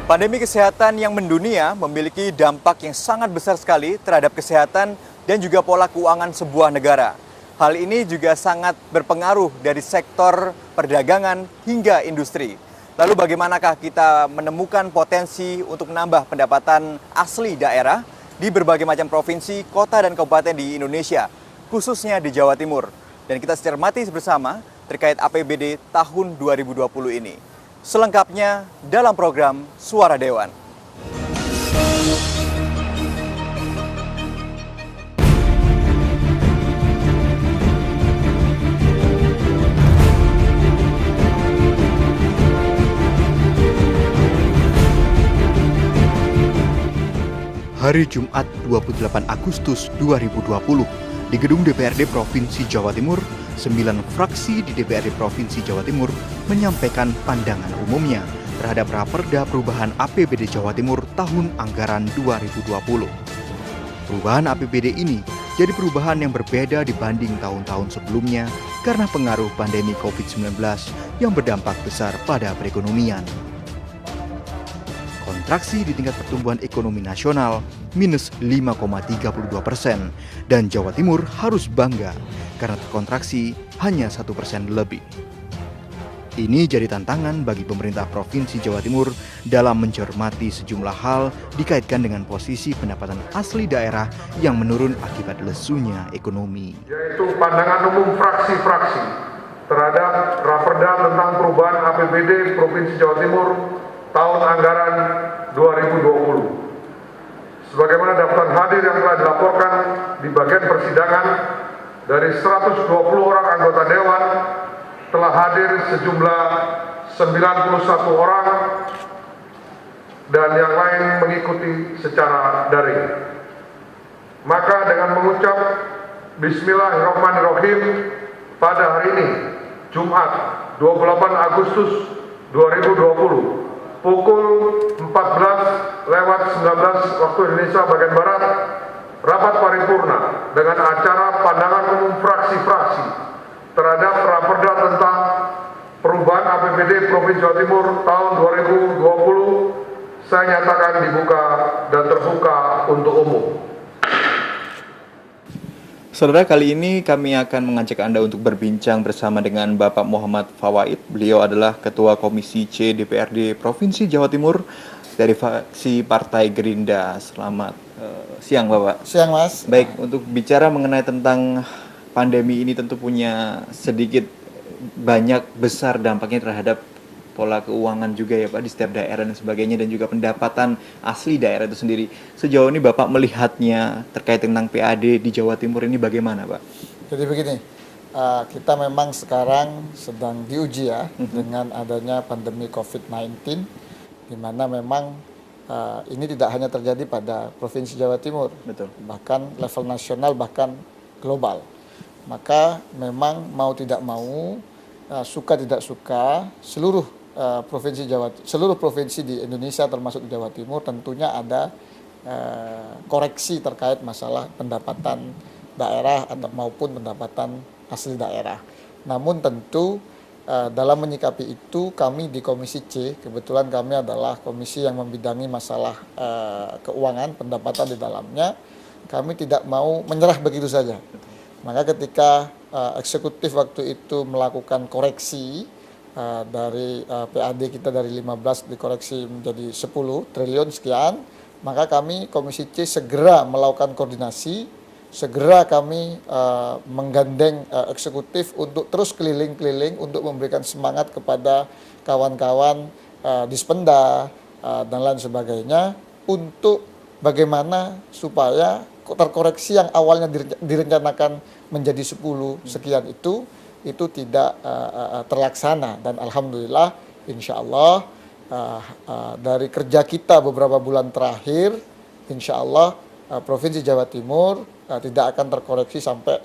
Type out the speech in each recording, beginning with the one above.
Pandemi kesehatan yang mendunia memiliki dampak yang sangat besar sekali terhadap kesehatan dan juga pola keuangan sebuah negara. Hal ini juga sangat berpengaruh dari sektor perdagangan hingga industri. Lalu bagaimanakah kita menemukan potensi untuk menambah pendapatan asli daerah di berbagai macam provinsi, kota, dan kabupaten di Indonesia, khususnya di Jawa Timur. Dan kita cermati bersama terkait APBD tahun 2020 ini. Selengkapnya dalam program Suara Dewan. Hari Jumat 28 Agustus 2020, di gedung DPRD Provinsi Jawa Timur, 9 fraksi di DPRD Provinsi Jawa Timur menyampaikan pandangan umumnya terhadap Raperda Perubahan APBD Jawa Timur tahun anggaran 2020. Perubahan APBD ini jadi perubahan yang berbeda dibanding tahun-tahun sebelumnya karena pengaruh pandemi COVID-19 yang berdampak besar pada perekonomian. Kontraksi di tingkat pertumbuhan ekonomi nasional minus 5,32% dan Jawa Timur harus bangga karena terkontraksi hanya 1% lebih. Ini jadi tantangan bagi pemerintah Provinsi Jawa Timur dalam mencermati sejumlah hal dikaitkan dengan posisi pendapatan asli daerah yang menurun akibat lesunya ekonomi. Yaitu pandangan umum fraksi-fraksi terhadap Raperda tentang perubahan APBD Provinsi Jawa Timur tahun anggaran 2020. Sebagaimana daftar hadir yang telah dilaporkan di bagian persidangan, dari 120 orang anggota Dewan telah hadir sejumlah 91 orang dan yang lain mengikuti secara daring. Maka dengan mengucap Bismillahirrahmanirrahim pada hari ini, Jumat 28 Agustus 2020, pukul 14:19 waktu Indonesia bagian Barat, rapat paripurna dengan acara pandangan umum fraksi-fraksi terhadap Raperda tentang perubahan APBD Provinsi Jawa Timur tahun 2020 saya nyatakan dibuka dan terbuka untuk umum. Saudara, kali ini kami akan mengajak Anda untuk berbincang bersama dengan Bapak Muhammad Fawaid. Beliau adalah Ketua Komisi C DPRD Provinsi Jawa Timur dari fraksi Partai Gerindra. Selamat siang, Bapak. Siang, Mas. Baik, untuk bicara mengenai tentang pandemi ini tentu punya sedikit banyak besar dampaknya terhadap pola keuangan juga ya Pak di setiap daerah dan sebagainya, dan juga pendapatan asli daerah itu sendiri. Sejauh ini Bapak melihatnya terkait tentang PAD di Jawa Timur ini bagaimana, Pak? Jadi begini, kita memang sekarang sedang diuji ya dengan adanya pandemi COVID-19, di mana memang ini tidak hanya terjadi pada Provinsi Jawa Timur, Betul. bahkan level nasional, bahkan global. Maka memang mau tidak mau, suka tidak suka, seluruh provinsi di Indonesia termasuk di Jawa Timur tentunya ada koreksi terkait masalah pendapatan daerah atau maupun pendapatan asli daerah. Namun tentu dalam menyikapi itu kami di Komisi C, kebetulan kami adalah komisi yang membidangi masalah keuangan, pendapatan di dalamnya, kami tidak mau menyerah begitu saja. Maka ketika eksekutif waktu itu melakukan koreksi dari PAD kita dari 15 dikoreksi menjadi 10 triliun sekian, maka kami Komisi C segera melakukan koordinasi, segera kami menggandeng eksekutif untuk terus keliling-keliling untuk memberikan semangat kepada kawan-kawan Dispenda dan lain sebagainya untuk bagaimana supaya terkoreksi yang awalnya direncanakan menjadi 10 sekian itu tidak terlaksana. Dan alhamdulillah insya Allah dari kerja kita beberapa bulan terakhir, insya Allah Provinsi Jawa Timur tidak akan terkoreksi sampai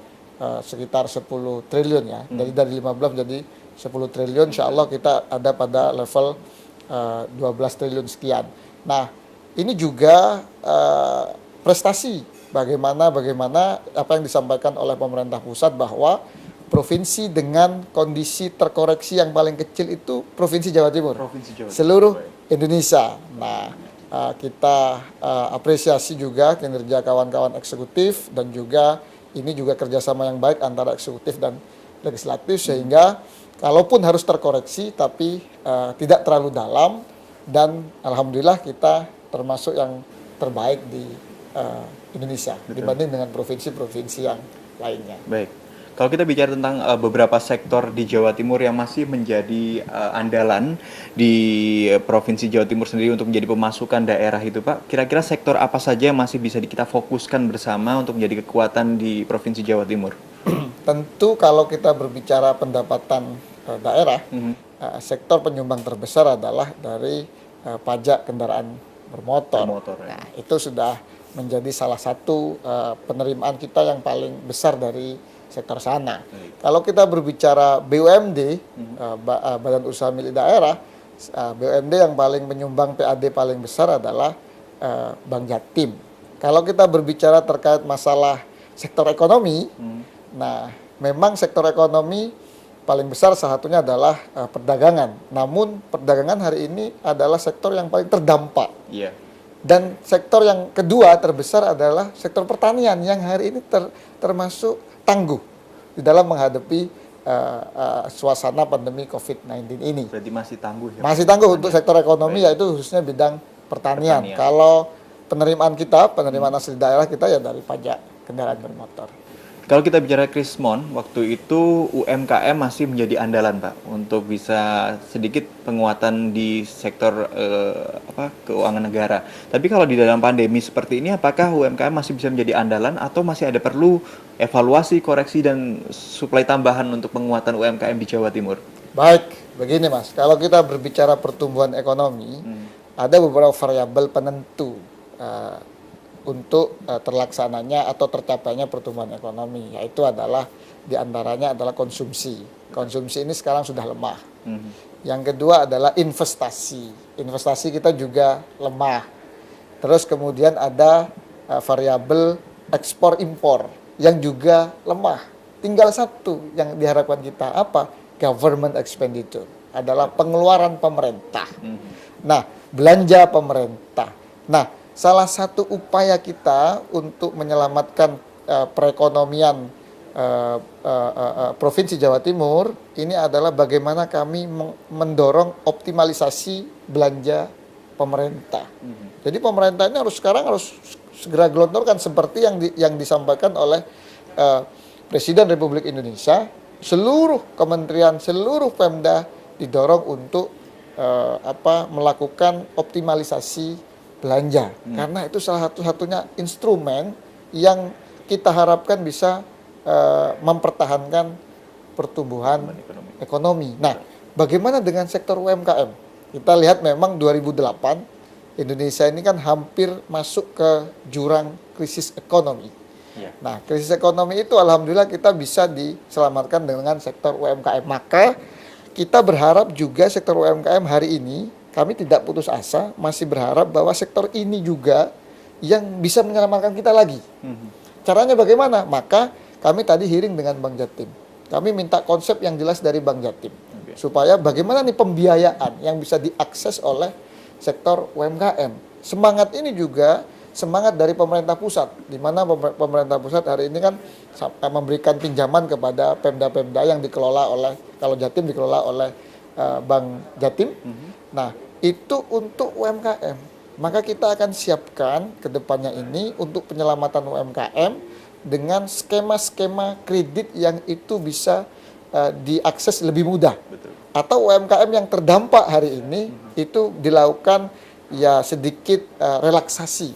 sekitar 10 triliun ya. Jadi dari 15 jadi 10 triliun, insya Allah kita ada pada level 12 triliun sekian. Nah, ini juga prestasi bagaimana apa yang disampaikan oleh pemerintah pusat bahwa provinsi dengan kondisi terkoreksi yang paling kecil itu Provinsi Jawa Timur. Provinsi Jawa Timur. Seluruh Indonesia. Nah, kita apresiasi juga kinerja kawan-kawan eksekutif dan juga ini juga kerjasama yang baik antara eksekutif dan legislatif sehingga kalaupun harus terkoreksi tapi tidak terlalu dalam dan alhamdulillah kita termasuk yang terbaik di Indonesia. Betul. Dibanding dengan provinsi-provinsi yang lainnya. Baik. Kalau kita bicara tentang beberapa sektor di Jawa Timur yang masih menjadi andalan di Provinsi Jawa Timur sendiri untuk menjadi pemasukan daerah itu Pak, kira-kira sektor apa saja yang masih bisa kita fokuskan bersama untuk menjadi kekuatan di Provinsi Jawa Timur? Tentu kalau kita berbicara pendapatan daerah, sektor penyumbang terbesar adalah dari pajak kendaraan bermotor. Nah, itu sudah menjadi salah satu penerimaan kita yang paling besar dari sektor sana. Kalau kita berbicara BUMD, Badan Usaha Milik Daerah, BUMD yang paling menyumbang PAD paling besar adalah Bank Jatim. Kalau kita berbicara terkait masalah sektor ekonomi, nah memang sektor ekonomi paling besar salah satunya adalah perdagangan. Namun perdagangan hari ini adalah sektor yang paling terdampak. Yeah. Dan sektor yang kedua terbesar adalah sektor pertanian yang hari ini termasuk tangguh di dalam menghadapi suasana pandemi COVID-19 ini. Berarti masih tangguh ya? Masih tangguh untuk sektor ekonomi. Baik. Yaitu khususnya bidang pertanian. Kalau penerimaan asli daerah kita ya dari pajak kendaraan bermotor. Kalau kita bicara Krismon, waktu itu UMKM masih menjadi andalan Pak untuk bisa sedikit penguatan di sektor keuangan negara. Tapi kalau di dalam pandemi seperti ini, apakah UMKM masih bisa menjadi andalan atau masih ada perlu evaluasi, koreksi dan suplai tambahan untuk penguatan UMKM di Jawa Timur? Baik, begini Mas. Kalau kita berbicara pertumbuhan ekonomi, ada beberapa variabel penentu untuk terlaksananya atau tercapainya pertumbuhan ekonomi, yaitu adalah diantaranya adalah konsumsi. Konsumsi ini sekarang sudah lemah. Yang kedua adalah investasi. Investasi kita juga lemah. Terus kemudian ada variabel ekspor impor yang juga lemah. Tinggal satu yang diharapkan kita apa? Government expenditure adalah pengeluaran pemerintah. Nah, belanja pemerintah. Nah, salah satu upaya kita untuk menyelamatkan perekonomian Provinsi Jawa Timur ini adalah bagaimana kami mendorong optimalisasi belanja pemerintah. Jadi pemerintah ini sekarang harus segera gelontorkan seperti yang disampaikan oleh Presiden Republik Indonesia, seluruh kementerian, seluruh Pemda didorong untuk melakukan optimalisasi belanja, karena itu salah satu-satunya instrumen yang kita harapkan bisa mempertahankan pertumbuhan ekonomi. Nah, bagaimana dengan sektor UMKM? Kita lihat memang 2008 Indonesia ini kan hampir masuk ke jurang krisis ekonomi. Nah, krisis ekonomi itu alhamdulillah kita bisa diselamatkan dengan sektor UMKM. Maka kita berharap juga sektor UMKM hari ini kami tidak putus asa, masih berharap bahwa sektor ini juga yang bisa menyelamatkan kita lagi. Caranya bagaimana? Maka kami tadi hearing dengan Bank Jatim. Kami minta konsep yang jelas dari Bank Jatim. Supaya bagaimana nih pembiayaan yang bisa diakses oleh sektor UMKM. Semangat ini juga semangat dari pemerintah pusat, di mana pemerintah pusat hari ini kan memberikan pinjaman kepada Pemda-Pemda yang dikelola oleh, kalau Jatim dikelola oleh Bank Jatim. Nah, itu untuk UMKM. Maka kita akan siapkan ke depannya ini untuk penyelamatan UMKM dengan skema-skema kredit yang itu bisa diakses lebih mudah. Betul. Atau UMKM yang terdampak hari ini itu dilakukan ya sedikit relaksasi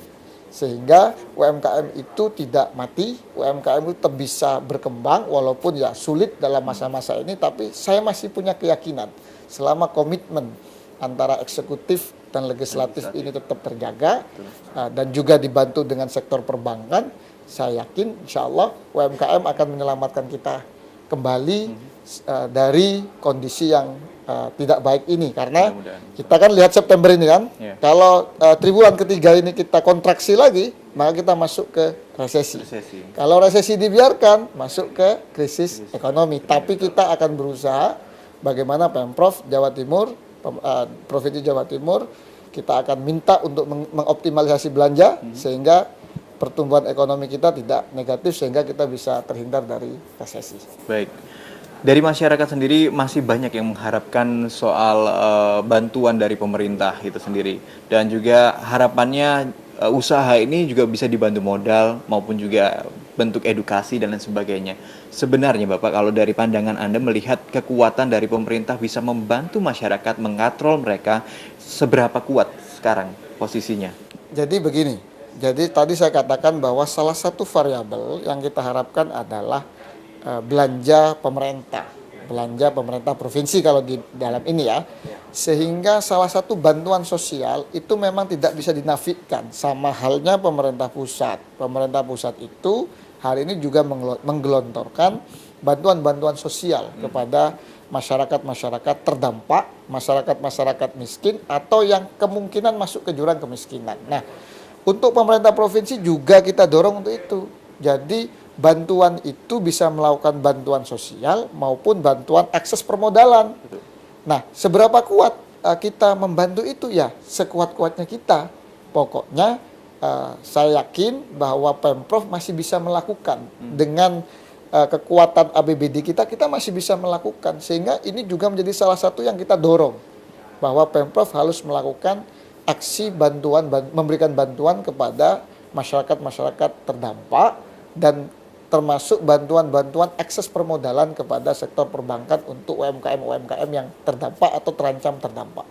sehingga UMKM itu tidak mati, UMKM itu tetap bisa berkembang walaupun ya sulit dalam masa-masa ini, tapi saya masih punya keyakinan selama komitmen antara eksekutif dan legislatif ini tetap terjaga dan juga dibantu dengan sektor perbankan, saya yakin insya Allah UMKM akan menyelamatkan kita kembali dari kondisi yang tidak baik ini. Karena kita kan lihat September ini kan, kalau triwulan ketiga ini kita kontraksi lagi, maka kita masuk ke resesi. Kalau resesi dibiarkan, masuk ke krisis ekonomi. Tapi kita akan berusaha bagaimana Pemprov Jawa Timur, Provinsi Jawa Timur, kita akan minta untuk mengoptimalisasi belanja sehingga pertumbuhan ekonomi kita tidak negatif sehingga kita bisa terhindar dari resesi. Baik. Dari masyarakat sendiri masih banyak yang mengharapkan soal bantuan dari pemerintah itu sendiri, dan juga harapannya usaha ini juga bisa dibantu modal maupun juga bentuk edukasi dan lain sebagainya. Sebenarnya Bapak, kalau dari pandangan Anda melihat kekuatan dari pemerintah bisa membantu masyarakat mengatrol mereka, seberapa kuat sekarang posisinya? Jadi begini, jadi tadi saya katakan bahwa salah satu variabel yang kita harapkan adalah belanja pemerintah provinsi kalau di dalam ini ya, sehingga salah satu bantuan sosial itu memang tidak bisa dinafikan, sama halnya pemerintah pusat. Pemerintah pusat itu hari ini juga menggelontorkan bantuan-bantuan sosial kepada masyarakat-masyarakat terdampak, masyarakat-masyarakat miskin atau yang kemungkinan masuk ke jurang kemiskinan. Nah, untuk pemerintah provinsi juga kita dorong untuk itu. Jadi bantuan itu bisa melakukan bantuan sosial maupun bantuan akses permodalan. Nah, seberapa kuat kita membantu itu ya sekuat-kuatnya kita. Pokoknya saya yakin bahwa Pemprov masih bisa melakukan dengan kekuatan APBD kita masih bisa melakukan, sehingga ini juga menjadi salah satu yang kita dorong bahwa Pemprov harus melakukan aksi bantuan, memberikan bantuan kepada masyarakat-masyarakat terdampak dan termasuk bantuan-bantuan akses permodalan kepada sektor perbankan untuk UMKM yang terdampak atau terancam terdampak.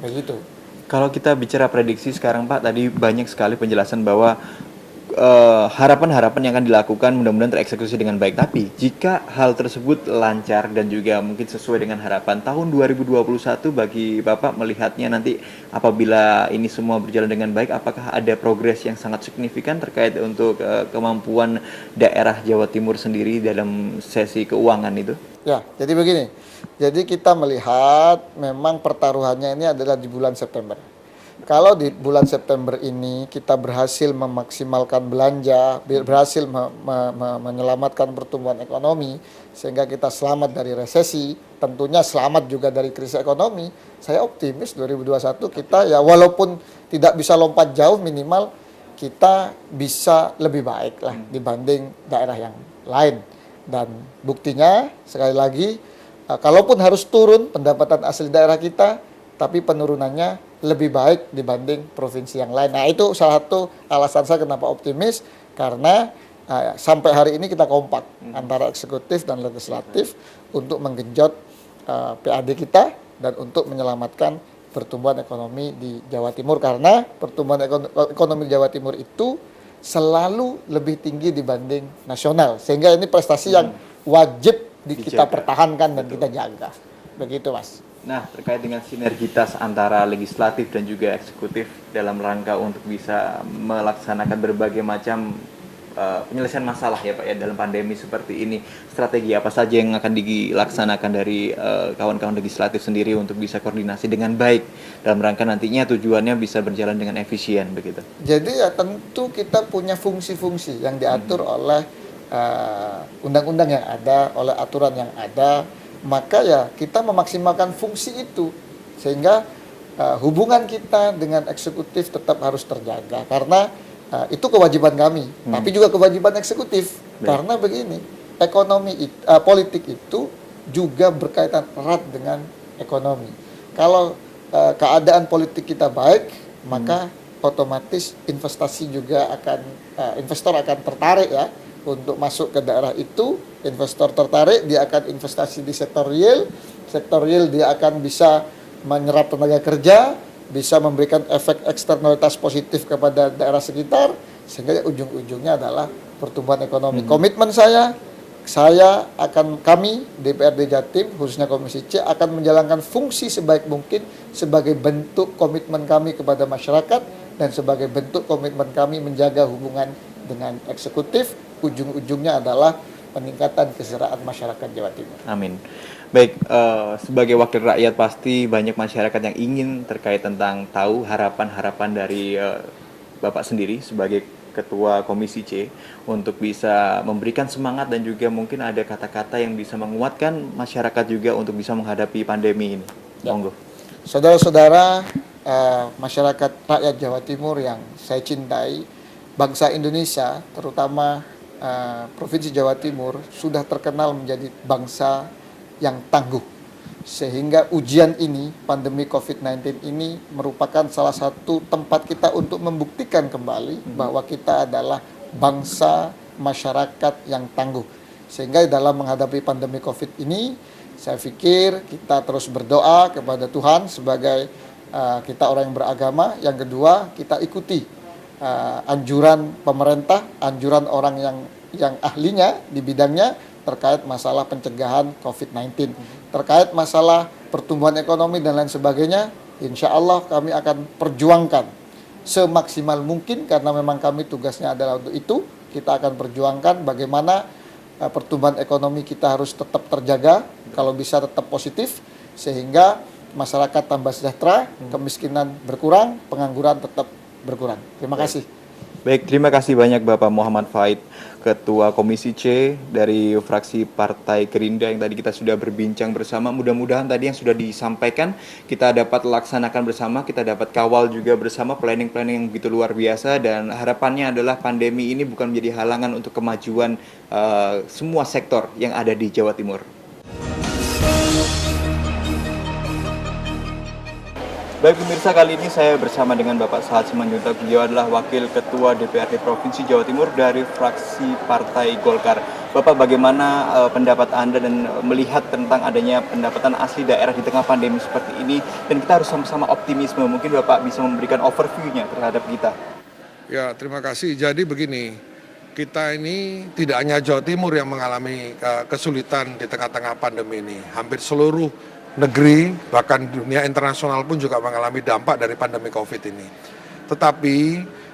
Begitu. Kalau kita bicara prediksi sekarang Pak, tadi banyak sekali penjelasan bahwa harapan-harapan yang akan dilakukan mudah-mudahan tereksekusi dengan baik. Tapi jika hal tersebut lancar dan juga mungkin sesuai dengan harapan, tahun 2021 bagi Bapak melihatnya nanti apabila ini semua berjalan dengan baik, apakah ada progres yang sangat signifikan terkait untuk kemampuan daerah Jawa Timur sendiri dalam sesi keuangan itu? Ya, jadi begini. Jadi kita melihat memang pertaruhannya ini adalah di bulan September. Kalau di bulan September ini kita berhasil memaksimalkan belanja, berhasil menyelamatkan pertumbuhan ekonomi, sehingga kita selamat dari resesi, tentunya selamat juga dari krisis ekonomi, saya optimis 2021 kita ya walaupun tidak bisa lompat jauh, minimal kita bisa lebih baik lah dibanding daerah yang lain. Dan buktinya sekali lagi, kalaupun harus turun pendapatan asli daerah kita, tapi penurunannya lebih baik dibanding provinsi yang lain. Nah, itu salah satu alasan saya kenapa optimis, karena sampai hari ini kita kompak antara eksekutif dan legislatif untuk menggenjot PAD kita dan untuk menyelamatkan pertumbuhan ekonomi di Jawa Timur, karena pertumbuhan ekonomi di Jawa Timur itu selalu lebih tinggi dibanding nasional, sehingga ini prestasi yang wajib kita pertahankan dan kita jaga. Begitu, Mas. Nah, terkait dengan sinergitas antara legislatif dan juga eksekutif dalam rangka untuk bisa melaksanakan berbagai macam penyelesaian masalah ya Pak ya dalam pandemi seperti ini, strategi apa saja yang akan dilaksanakan dari kawan-kawan legislatif sendiri untuk bisa koordinasi dengan baik dalam rangka nantinya tujuannya bisa berjalan dengan efisien begitu? Jadi ya tentu kita punya fungsi-fungsi yang diatur oleh undang-undang yang ada, oleh aturan yang ada. Maka ya kita memaksimalkan fungsi itu sehingga hubungan kita dengan eksekutif tetap harus terjaga, karena itu kewajiban kami, tapi juga kewajiban eksekutif. Karena begini, politik itu juga berkaitan erat dengan ekonomi. Kalau keadaan politik kita baik, maka otomatis investasi juga investor akan tertarik ya untuk masuk ke daerah itu. Investor tertarik, dia akan investasi di sektor real dia akan bisa menyerap tenaga kerja, bisa memberikan efek eksternalitas positif kepada daerah sekitar, sehingga ujung-ujungnya adalah pertumbuhan ekonomi. Komitmen kami DPRD Jatim, khususnya Komisi C, akan menjalankan fungsi sebaik mungkin sebagai bentuk komitmen kami kepada masyarakat dan sebagai bentuk komitmen kami menjaga hubungan dengan eksekutif. Ujung-ujungnya adalah peningkatan kesejahteraan masyarakat Jawa Timur. Amin. Baik, sebagai wakil rakyat pasti banyak masyarakat yang ingin terkait tentang tahu harapan-harapan dari Bapak sendiri sebagai Ketua Komisi C untuk bisa memberikan semangat dan juga mungkin ada kata-kata yang bisa menguatkan masyarakat juga untuk bisa menghadapi pandemi ini. Ya. Monggo. Saudara-saudara, masyarakat rakyat Jawa Timur yang saya cintai, bangsa Indonesia, terutama Provinsi Jawa Timur, sudah terkenal menjadi bangsa yang tangguh. Sehingga ujian ini, pandemi COVID-19 ini merupakan salah satu tempat kita untuk membuktikan kembali bahwa kita adalah bangsa masyarakat yang tangguh. Sehingga dalam menghadapi pandemi COVID ini, saya pikir kita terus berdoa kepada Tuhan sebagai kita orang yang beragama. Yang kedua, kita ikuti anjuran pemerintah, anjuran orang yang ahlinya di bidangnya terkait masalah pencegahan COVID-19, terkait masalah pertumbuhan ekonomi dan lain sebagainya. Insya Allah kami akan perjuangkan semaksimal mungkin karena memang kami tugasnya adalah untuk itu. Kita akan perjuangkan bagaimana pertumbuhan ekonomi kita harus tetap terjaga, kalau bisa tetap positif, sehingga masyarakat tambah sejahtera, kemiskinan berkurang, pengangguran tetap berkurang. Terima kasih. Baik, terima kasih banyak Bapak Muhammad Faid, Ketua Komisi C dari fraksi Partai Gerindra yang tadi kita sudah berbincang bersama. Mudah-mudahan tadi yang sudah disampaikan kita dapat laksanakan bersama, kita dapat kawal juga bersama planning-planning yang begitu luar biasa, dan harapannya adalah pandemi ini bukan menjadi halangan untuk kemajuan semua sektor yang ada di Jawa Timur. Baik pemirsa, kali ini saya bersama dengan Bapak Sahat Simanjuntak. Beliau adalah Wakil Ketua DPRD Provinsi Jawa Timur dari fraksi Partai Golkar. Bapak, bagaimana pendapat Anda dan melihat tentang adanya pendapatan asli daerah di tengah pandemi seperti ini? Dan kita harus sama-sama optimisme. Mungkin Bapak bisa memberikan overview-nya terhadap kita. Ya, terima kasih. Jadi begini, kita ini tidak hanya Jawa Timur yang mengalami kesulitan di tengah-tengah pandemi ini. Hampir seluruh negeri, bahkan dunia internasional pun juga mengalami dampak dari pandemi COVID ini. Tetapi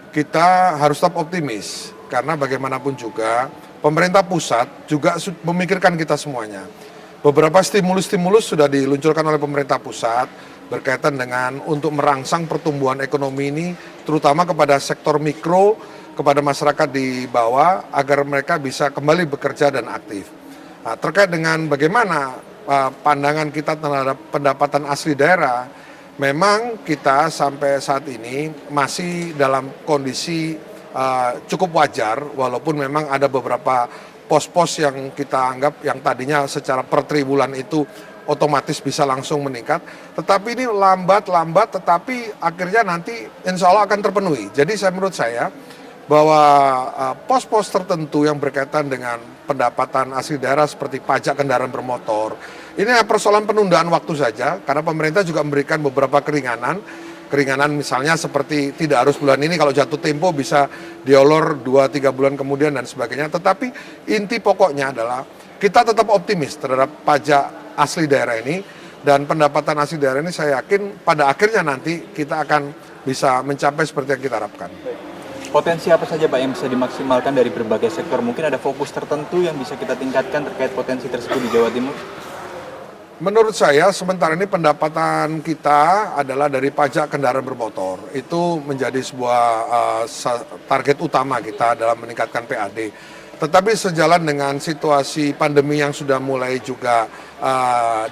kita harus tetap optimis, karena bagaimanapun juga pemerintah pusat juga memikirkan kita semuanya. Beberapa stimulus-stimulus sudah diluncurkan oleh pemerintah pusat berkaitan dengan untuk merangsang pertumbuhan ekonomi ini, terutama kepada sektor mikro, kepada masyarakat di bawah, agar mereka bisa kembali bekerja dan aktif. Nah, terkait dengan bagaimana pandangan kita terhadap pendapatan asli daerah, memang kita sampai saat ini masih dalam kondisi cukup wajar, walaupun memang ada beberapa pos-pos yang kita anggap yang tadinya secara per triwulan itu otomatis bisa langsung meningkat, tetapi ini lambat-lambat, tetapi akhirnya nanti insya Allah akan terpenuhi. Jadi menurut saya bahwa pos-pos tertentu yang berkaitan dengan pendapatan asli daerah seperti pajak kendaraan bermotor, ini persoalan penundaan waktu saja, karena pemerintah juga memberikan beberapa keringanan misalnya seperti tidak harus bulan ini, kalau jatuh tempo bisa diolor 2-3 bulan kemudian dan sebagainya. Tetapi inti pokoknya adalah kita tetap optimis terhadap pajak asli daerah ini, dan pendapatan asli daerah ini saya yakin pada akhirnya nanti kita akan bisa mencapai seperti yang kita harapkan. Potensi apa saja Pak yang bisa dimaksimalkan dari berbagai sektor? Mungkin ada fokus tertentu yang bisa kita tingkatkan terkait potensi tersebut di Jawa Timur? Menurut saya sementara ini pendapatan kita adalah dari pajak kendaraan bermotor. Itu menjadi sebuah target utama kita dalam meningkatkan PAD. Tetapi sejalan dengan situasi pandemi yang sudah mulai juga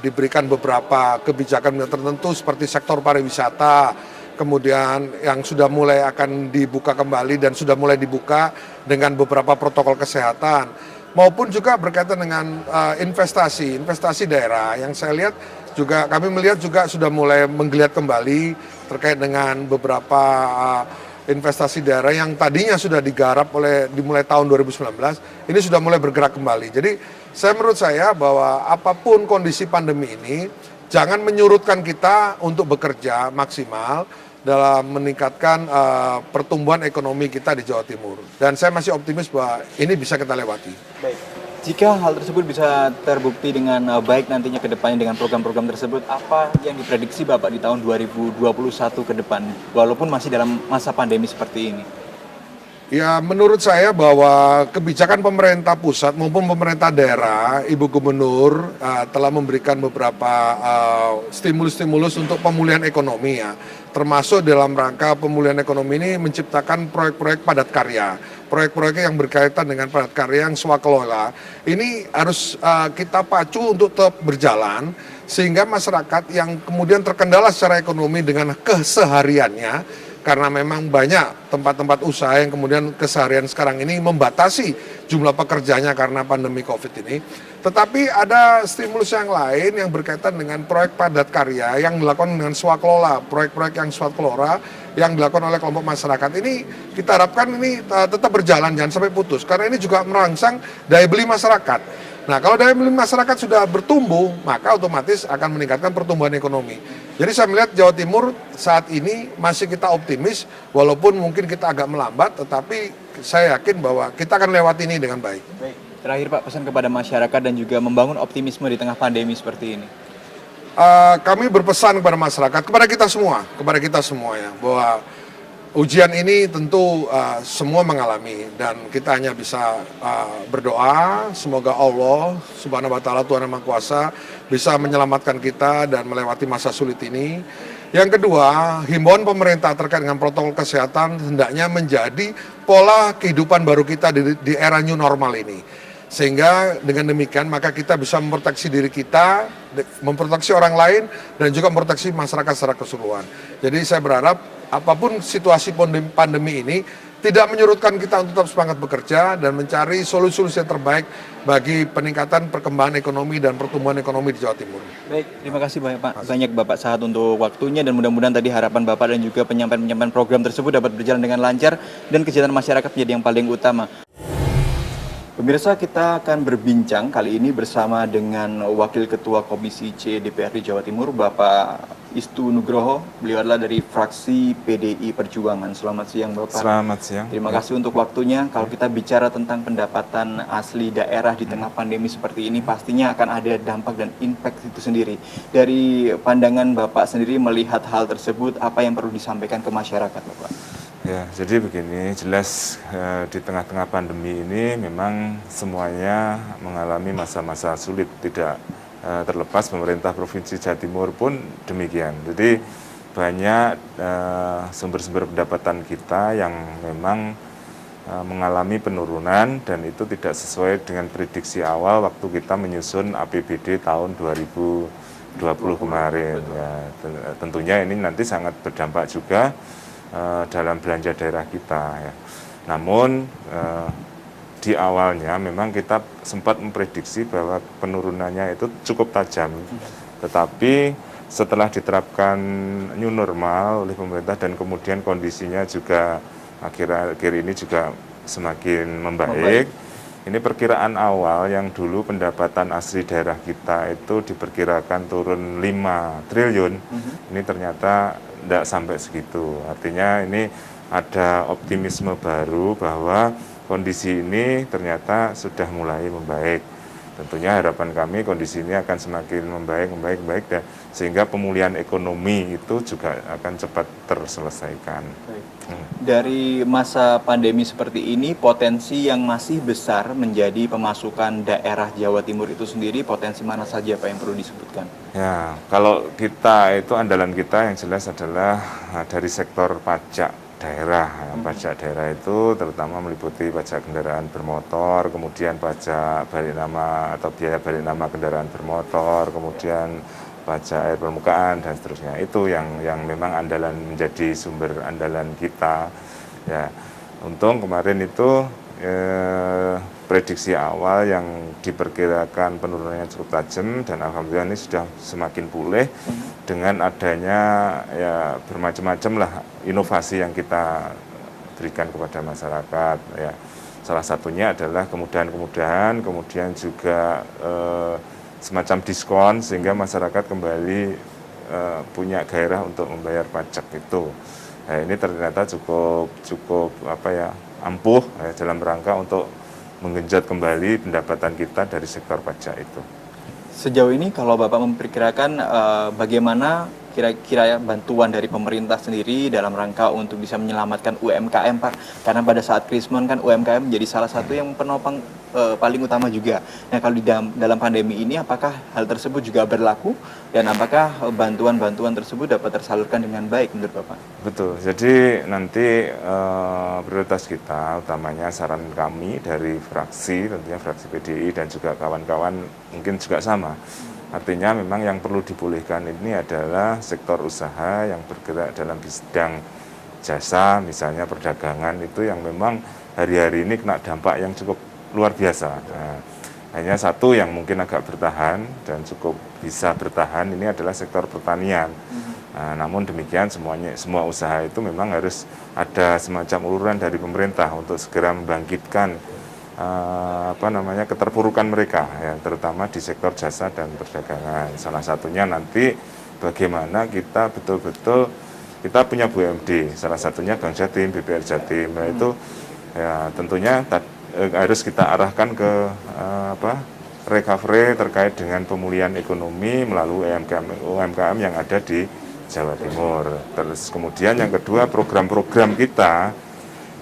diberikan beberapa kebijakan tertentu seperti sektor pariwisata, kemudian yang sudah mulai akan dibuka kembali dan sudah mulai dibuka dengan beberapa protokol kesehatan, maupun juga berkaitan dengan investasi daerah yang saya lihat juga, kami melihat juga sudah mulai menggeliat kembali terkait dengan beberapa investasi daerah yang tadinya sudah digarap dimulai tahun 2019, ini sudah mulai bergerak kembali. Jadi menurut saya bahwa apapun kondisi pandemi ini, jangan menyurutkan kita untuk bekerja maksimal dalam meningkatkan pertumbuhan ekonomi kita di Jawa Timur. Dan saya masih optimis bahwa ini bisa kita lewati. Baik. Jika hal tersebut bisa terbukti dengan baik nantinya ke depannya dengan program-program tersebut, apa yang diprediksi Bapak di tahun 2021 ke depan, walaupun masih dalam masa pandemi seperti ini? Ya, menurut saya bahwa kebijakan pemerintah pusat maupun pemerintah daerah, Ibu Gubernur telah memberikan beberapa stimulus-stimulus untuk pemulihan ekonomi ya. termasuk dalam rangka pemulihan ekonomi ini menciptakan proyek-proyek padat karya. Proyek-proyek yang berkaitan dengan padat karya yang swakelola ini harus kita pacu untuk tetap berjalan, sehingga masyarakat yang kemudian terkendala secara ekonomi dengan kesehariannya, karena memang banyak tempat-tempat usaha yang kemudian keseharian sekarang ini membatasi jumlah pekerjanya karena pandemi COVID ini. Tetapi ada stimulus yang lain yang berkaitan dengan proyek padat karya yang dilakukan dengan swakelola, proyek-proyek yang swakelola yang dilakukan oleh kelompok masyarakat ini kita harapkan ini tetap berjalan, jangan sampai putus, karena ini juga merangsang daya beli masyarakat. Nah, kalau daya beli masyarakat sudah bertumbuh, maka otomatis akan meningkatkan pertumbuhan ekonomi. Jadi saya melihat Jawa Timur saat ini masih kita optimis, walaupun mungkin kita agak melambat, tetapi saya yakin bahwa kita akan lewati ini dengan baik. Baik. Terakhir Pak, pesan kepada masyarakat dan juga membangun optimisme di tengah pandemi seperti ini. Kami berpesan kepada masyarakat, kepada kita semua ya, bahwa ujian ini tentu semua mengalami, dan kita hanya bisa berdoa semoga Allah Subhanahu wa taala, Tuhan Yang Maha Kuasa, bisa menyelamatkan kita dan melewati masa sulit ini. Yang kedua, himbauan pemerintah terkait dengan protokol kesehatan hendaknya menjadi pola kehidupan baru kita di era new normal ini. Sehingga dengan demikian maka kita bisa memproteksi diri kita, memproteksi orang lain, dan juga memproteksi masyarakat secara keseluruhan. Jadi saya berharap apapun situasi pandemi ini tidak menyurutkan kita untuk tetap semangat bekerja dan mencari solusi-solusi yang terbaik bagi peningkatan perkembangan ekonomi dan pertumbuhan ekonomi di Jawa Timur. Baik, terima kasih banyak Bapak Sahat untuk waktunya, dan mudah-mudahan tadi harapan Bapak dan juga penyampaian program tersebut dapat berjalan dengan lancar dan kesejahteraan masyarakat menjadi yang paling utama. Pemirsa, kita akan berbincang kali ini bersama dengan Wakil Ketua Komisi C DPRD Jawa Timur, Bapak Istu Nugroho. Beliau adalah dari fraksi PDI Perjuangan. Selamat siang Bapak. Selamat siang. Terima kasih untuk waktunya. Kalau kita bicara tentang pendapatan asli daerah di tengah pandemi seperti ini, pastinya akan ada dampak dan impact itu sendiri. Dari pandangan Bapak sendiri melihat hal tersebut, apa yang perlu disampaikan ke masyarakat Bapak? Ya, jadi begini, jelas di tengah-tengah pandemi ini memang semuanya mengalami masa-masa sulit, tidak terlepas pemerintah Provinsi Jawa Timur pun demikian. Jadi banyak sumber-sumber pendapatan kita yang memang mengalami penurunan, dan itu tidak sesuai dengan prediksi awal waktu kita menyusun APBD tahun 2020 kemarin. Ya, tentunya ini nanti sangat berdampak juga dalam belanja daerah kita ya. Namun di awalnya memang kita sempat memprediksi bahwa penurunannya itu cukup tajam, tetapi setelah diterapkan new normal oleh pemerintah dan kemudian kondisinya juga akhir-akhir ini juga semakin membaik. Ini perkiraan awal yang dulu pendapatan asli daerah kita itu diperkirakan turun 5 triliun, ini ternyata tidak sampai segitu. Artinya ini ada optimisme baru bahwa kondisi ini ternyata sudah mulai membaik. Tentunya harapan kami kondisi ini akan semakin membaik dan sehingga pemulihan ekonomi itu juga akan cepat terselesaikan. Dari masa pandemi seperti ini, potensi yang masih besar menjadi pemasukan daerah Jawa Timur itu sendiri, potensi mana saja Pak yang perlu disebutkan? Ya, kalau kita itu andalan kita yang jelas adalah dari sektor pajak daerah. Pajak daerah itu terutama meliputi pajak kendaraan bermotor, kemudian pajak balik nama atau biaya balik nama kendaraan bermotor, kemudian pajak air permukaan dan seterusnya. Itu yang memang menjadi sumber andalan kita. Ya, untung kemarin itu prediksi awal yang diperkirakan penurunannya cukup tajam, dan alhamdulillah ini sudah semakin pulih dengan adanya ya bermacam-macam lah inovasi yang kita berikan kepada masyarakat ya. Salah satunya adalah kemudahan-kemudahan, kemudian juga semacam diskon sehingga masyarakat kembali punya gairah untuk membayar pajak itu. Nah, ini ternyata cukup ampuh ya, dalam rangka untuk menggenjot kembali pendapatan kita dari sektor pajak itu. Sejauh ini kalau Bapak memperkirakan bagaimana kira-kira bantuan dari pemerintah sendiri dalam rangka untuk bisa menyelamatkan UMKM, Pak? Karena pada saat Krismon kan UMKM menjadi salah satu yang penopang paling utama juga. Nah, kalau di dalam pandemi ini apakah hal tersebut juga berlaku dan apakah bantuan-bantuan tersebut dapat tersalurkan dengan baik menurut Bapak? Betul, jadi nanti prioritas kita utamanya saran kami dari fraksi, tentunya fraksi PDI dan juga kawan-kawan mungkin juga sama. Artinya memang yang perlu dipulihkan ini adalah sektor usaha yang bergerak dalam bidang jasa, misalnya perdagangan itu yang memang hari-hari ini kena dampak yang cukup luar biasa. Nah, hanya satu yang mungkin agak bertahan dan cukup bisa bertahan ini adalah sektor pertanian. Nah, namun demikian semua usaha itu memang harus ada semacam uluran dari pemerintah untuk segera membangkitkan keterpurukan mereka, ya, terutama di sektor jasa dan perdagangan. Salah satunya nanti bagaimana kita betul-betul kita punya BUMD, salah satunya Bank Jatim, BPR Jatim. Nah, itu ya tentunya harus kita arahkan ke recovery terkait dengan pemulihan ekonomi melalui UMKM yang ada di Jawa Timur. Terus kemudian yang kedua, program-program kita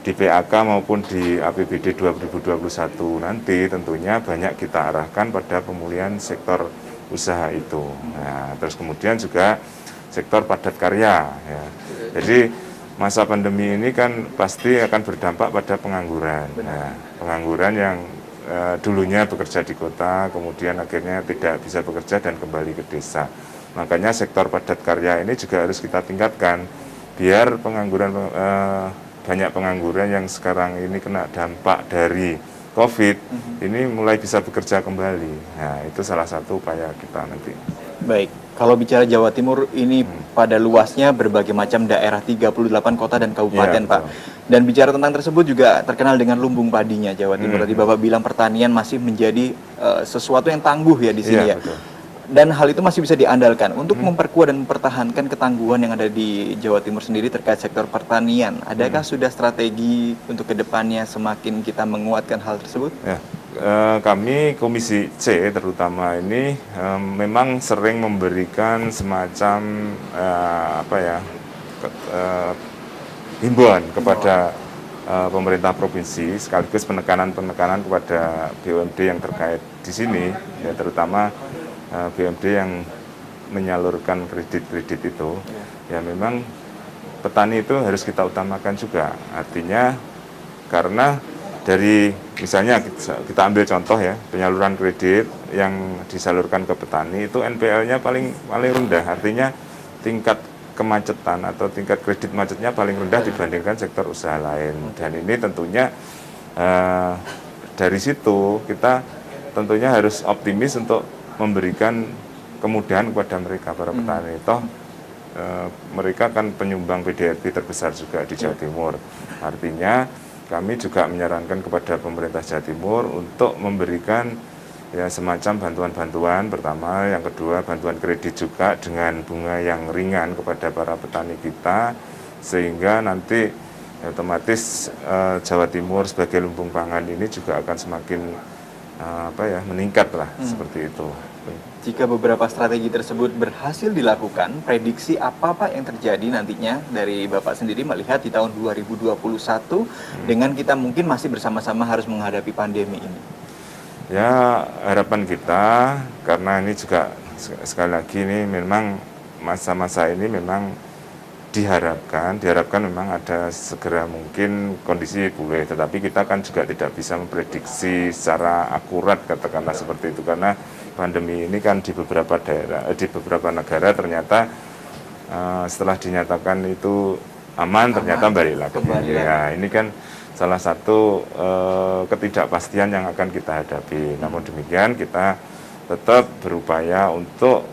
di PAK maupun di APBD 2021 nanti tentunya banyak kita arahkan pada pemulihan sektor usaha itu. Nah, terus kemudian juga sektor padat karya. Ya. Jadi masa pandemi ini kan pasti akan berdampak pada pengangguran. Nah, pengangguran yang dulunya bekerja di kota, kemudian akhirnya tidak bisa bekerja dan kembali ke desa. Makanya sektor padat karya ini juga harus kita tingkatkan biar banyak pengangguran yang sekarang ini kena dampak dari COVID, ini mulai bisa bekerja kembali. Nah, itu salah satu upaya kita nanti. Baik, kalau bicara Jawa Timur ini pada luasnya berbagai macam daerah, 38 kota dan kabupaten, Ya, Pak. Dan bicara tentang tersebut juga terkenal dengan lumbung padinya Jawa Timur. Tadi Bapak bilang pertanian masih menjadi sesuatu yang tangguh ya di sini ya. Betul. Dan hal itu masih bisa diandalkan untuk memperkuat dan mempertahankan ketangguhan yang ada di Jawa Timur sendiri terkait sektor pertanian. Adakah sudah strategi untuk kedepannya semakin kita menguatkan hal tersebut? Ya, kami Komisi C terutama ini memang sering memberikan semacam himbauan kepada pemerintah provinsi sekaligus penekanan kepada BUMD yang terkait di sini, ya, terutama BUMD yang menyalurkan kredit-kredit itu, ya memang petani itu harus kita utamakan juga. Artinya karena dari misalnya kita ambil contoh ya, penyaluran kredit yang disalurkan ke petani itu NPL-nya paling rendah. Artinya tingkat kemacetan atau tingkat kredit macetnya paling rendah dibandingkan sektor usaha lain. Dan ini tentunya dari situ kita tentunya harus optimis untuk memberikan kemudahan kepada mereka, para petani. Toh mereka kan penyumbang PDRB terbesar juga di Jawa Timur. Artinya kami juga menyarankan kepada pemerintah Jawa Timur untuk memberikan ya semacam bantuan-bantuan pertama, yang kedua bantuan kredit juga dengan bunga yang ringan kepada para petani kita, sehingga nanti otomatis Jawa Timur sebagai lumbung pangan ini juga akan semakin meningkat lah, seperti itu. Jika beberapa strategi tersebut berhasil dilakukan, prediksi apa Pak yang terjadi nantinya dari Bapak sendiri melihat di tahun 2021 dengan kita mungkin masih bersama-sama harus menghadapi pandemi ini? Ya, harapan kita, karena ini juga sekali lagi ini memang masa-masa ini memang diharapkan memang ada segera mungkin kondisi pulih, tetapi kita kan juga tidak bisa memprediksi secara akurat, katakanlah seperti itu, karena pandemi ini kan di beberapa daerah, di beberapa negara ternyata setelah dinyatakan itu aman ternyata balik lagi. Ya, ini kan salah satu ketidakpastian yang akan kita hadapi. Namun demikian kita tetap berupaya untuk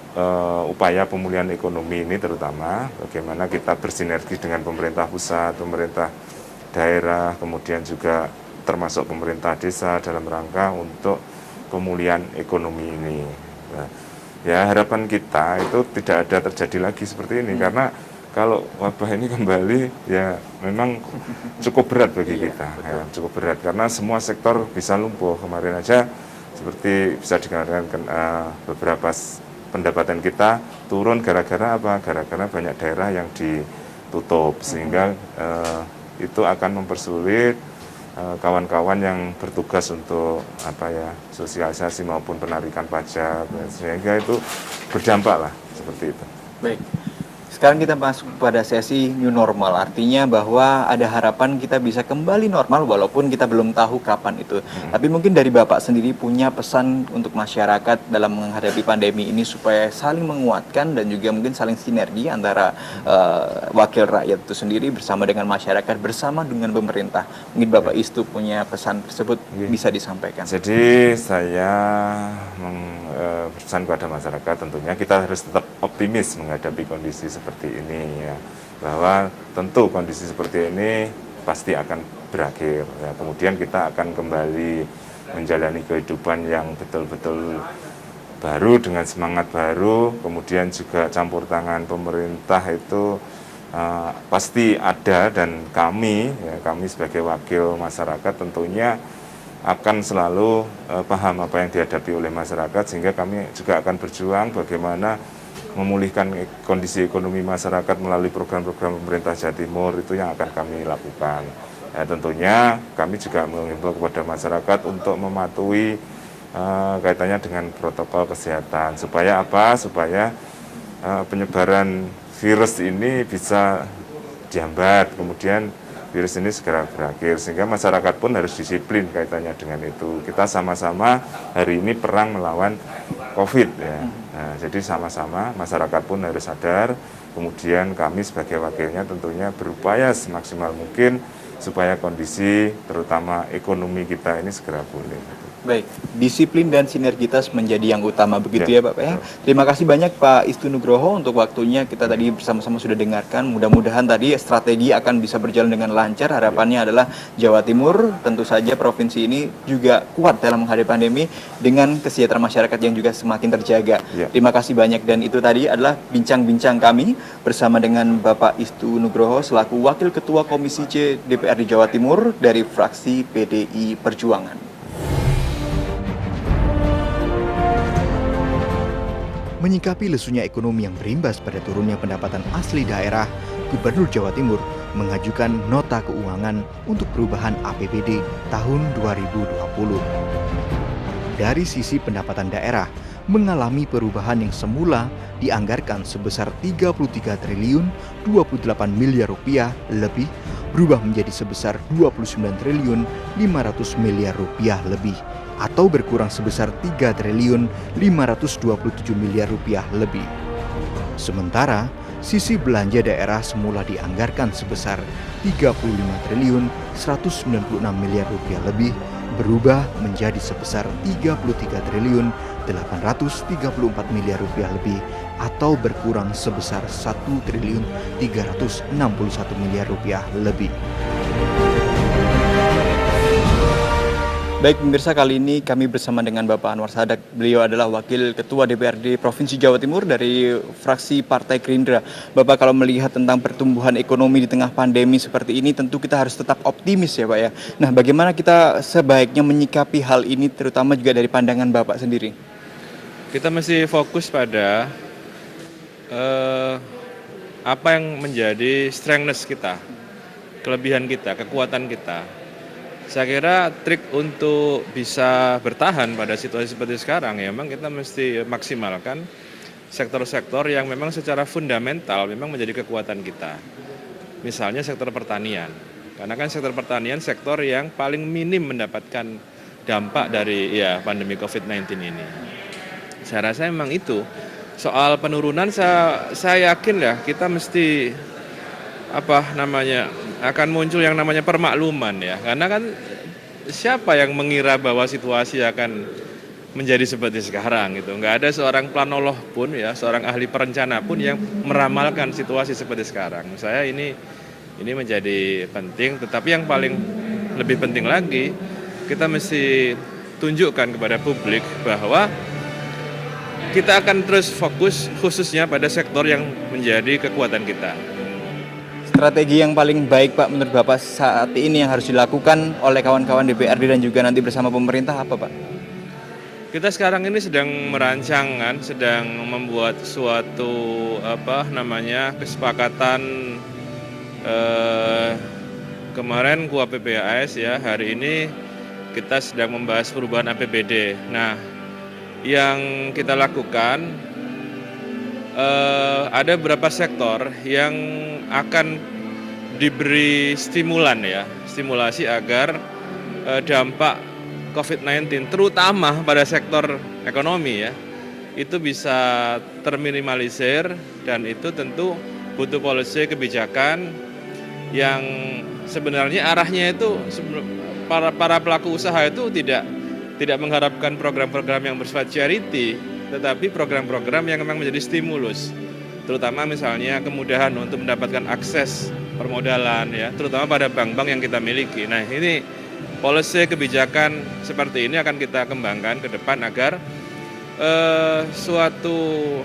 upaya pemulihan ekonomi ini, terutama bagaimana kita bersinergi dengan pemerintah pusat, pemerintah daerah, kemudian juga termasuk pemerintah desa dalam rangka untuk pemulihan ekonomi ini. Nah, ya harapan kita itu tidak ada terjadi lagi seperti ini, karena kalau wabah ini kembali ya memang cukup berat bagi kita, ya, cukup berat karena semua sektor bisa lumpuh. Kemarin aja seperti bisa dikatakan beberapa pendapatan kita turun gara-gara apa? Gara-gara banyak daerah yang ditutup, sehingga itu akan mempersulit kawan-kawan yang bertugas untuk sosialisasi maupun penarikan pajak, sehingga itu berdampak lah seperti itu. Baik. Sekarang kita masuk pada sesi new normal, artinya bahwa ada harapan kita bisa kembali normal walaupun kita belum tahu kapan itu. Tapi mungkin dari Bapak sendiri punya pesan untuk masyarakat dalam menghadapi pandemi ini supaya saling menguatkan dan juga mungkin saling sinergi antara wakil rakyat itu sendiri bersama dengan masyarakat, bersama dengan pemerintah. Mungkin Bapak Istu punya pesan tersebut bisa disampaikan. Jadi saya berpesan kepada masyarakat, tentunya kita harus tetap optimis menghadapi kondisi seperti ini ya, bahwa tentu kondisi seperti ini pasti akan berakhir ya. Kemudian kita akan kembali menjalani kehidupan yang betul-betul baru dengan semangat baru. Kemudian juga campur tangan pemerintah itu pasti ada, dan kami sebagai wakil masyarakat tentunya akan selalu paham apa yang dihadapi oleh masyarakat, sehingga kami juga akan berjuang bagaimana memulihkan kondisi ekonomi masyarakat melalui program-program pemerintah Jawa Timur, itu yang akan kami lakukan. Ya, tentunya kami juga mengimbau kepada masyarakat untuk mematuhi kaitannya dengan protokol kesehatan, supaya apa? Supaya penyebaran virus ini bisa dihambat, kemudian virus ini segera berakhir, sehingga masyarakat pun harus disiplin kaitannya dengan itu. Kita sama-sama hari ini perang melawan COVID ya. Nah, jadi sama-sama masyarakat pun harus sadar, kemudian kami sebagai wakilnya tentunya berupaya semaksimal mungkin supaya kondisi terutama ekonomi kita ini segera pulih. Baik, disiplin dan sinergitas menjadi yang utama, begitu ya Bapak ya. Terima kasih banyak Pak Istu Nugroho untuk waktunya, kita tadi bersama-sama sudah dengarkan. Mudah-mudahan tadi strategi akan bisa berjalan dengan lancar. Harapannya adalah Jawa Timur, tentu saja provinsi ini juga kuat dalam menghadapi pandemi dengan kesejahteraan masyarakat yang juga semakin terjaga. Terima kasih banyak, dan itu tadi adalah bincang-bincang kami bersama dengan Bapak Istu Nugroho selaku Wakil Ketua Komisi C DPRD Jawa Timur dari fraksi PDI Perjuangan. Menyikapi lesunya ekonomi yang berimbas pada turunnya pendapatan asli daerah, Gubernur Jawa Timur mengajukan nota keuangan untuk perubahan APBD tahun 2020. Dari sisi pendapatan daerah, mengalami perubahan yang semula dianggarkan sebesar 33 triliun 28 miliar rupiah lebih, berubah menjadi sebesar 29 triliun 500 miliar rupiah lebih, atau berkurang sebesar 3 triliun 527 miliar rupiah lebih. Sementara, sisi belanja daerah semula dianggarkan sebesar 35 triliun 196 miliar rupiah lebih, berubah menjadi sebesar 33 triliun 834 miliar rupiah lebih, atau berkurang sebesar 1 triliun 361 miliar rupiah lebih. Baik pemirsa, kali ini kami bersama dengan Bapak Anwar Sadak. Beliau adalah Wakil Ketua DPRD Provinsi Jawa Timur dari fraksi Partai Gerindra. Bapak, kalau melihat tentang pertumbuhan ekonomi di tengah pandemi seperti ini, tentu kita harus tetap optimis ya Pak ya. Nah, bagaimana kita sebaiknya menyikapi hal ini, terutama juga dari pandangan Bapak sendiri? Kita mesti fokus pada apa yang menjadi strengthness kita, kelebihan kita, kekuatan kita. Saya kira trik untuk bisa bertahan pada situasi seperti sekarang ya memang kita mesti maksimalkan sektor-sektor yang memang secara fundamental memang menjadi kekuatan kita. Misalnya sektor pertanian. Karena kan sektor pertanian sektor yang paling minim mendapatkan dampak dari pandemi COVID-19 ini. Saya rasa memang itu. Soal penurunan saya yakin ya kita mesti akan muncul yang namanya permakluman ya, karena kan siapa yang mengira bahwa situasi akan menjadi seperti sekarang gitu. Nggak ada seorang planolog pun ya, seorang ahli perencana pun yang meramalkan situasi seperti sekarang. Saya ini menjadi penting, tetapi yang paling lebih penting lagi kita mesti tunjukkan kepada publik bahwa kita akan terus fokus khususnya pada sektor yang menjadi kekuatan kita. Strategi yang paling baik Pak menurut Bapak saat ini yang harus dilakukan oleh kawan-kawan DPRD dan juga nanti bersama pemerintah apa Pak? Kita sekarang ini sedang merancang kan, sedang membuat suatu kesepakatan kemarin KUA PPAS ya, hari ini kita sedang membahas perubahan APBD. Nah, yang kita lakukan ada beberapa sektor yang akan diberi stimulasi agar dampak COVID-19 terutama pada sektor ekonomi ya, itu bisa terminimalisir, dan itu tentu butuh policy kebijakan yang sebenarnya arahnya itu para pelaku usaha itu tidak mengharapkan program-program yang bersifat charity, tetapi program-program yang memang menjadi stimulus, terutama misalnya kemudahan untuk mendapatkan akses permodalan ya, terutama pada bank-bank yang kita miliki. Nah, ini policy kebijakan seperti ini akan kita kembangkan ke depan agar suatu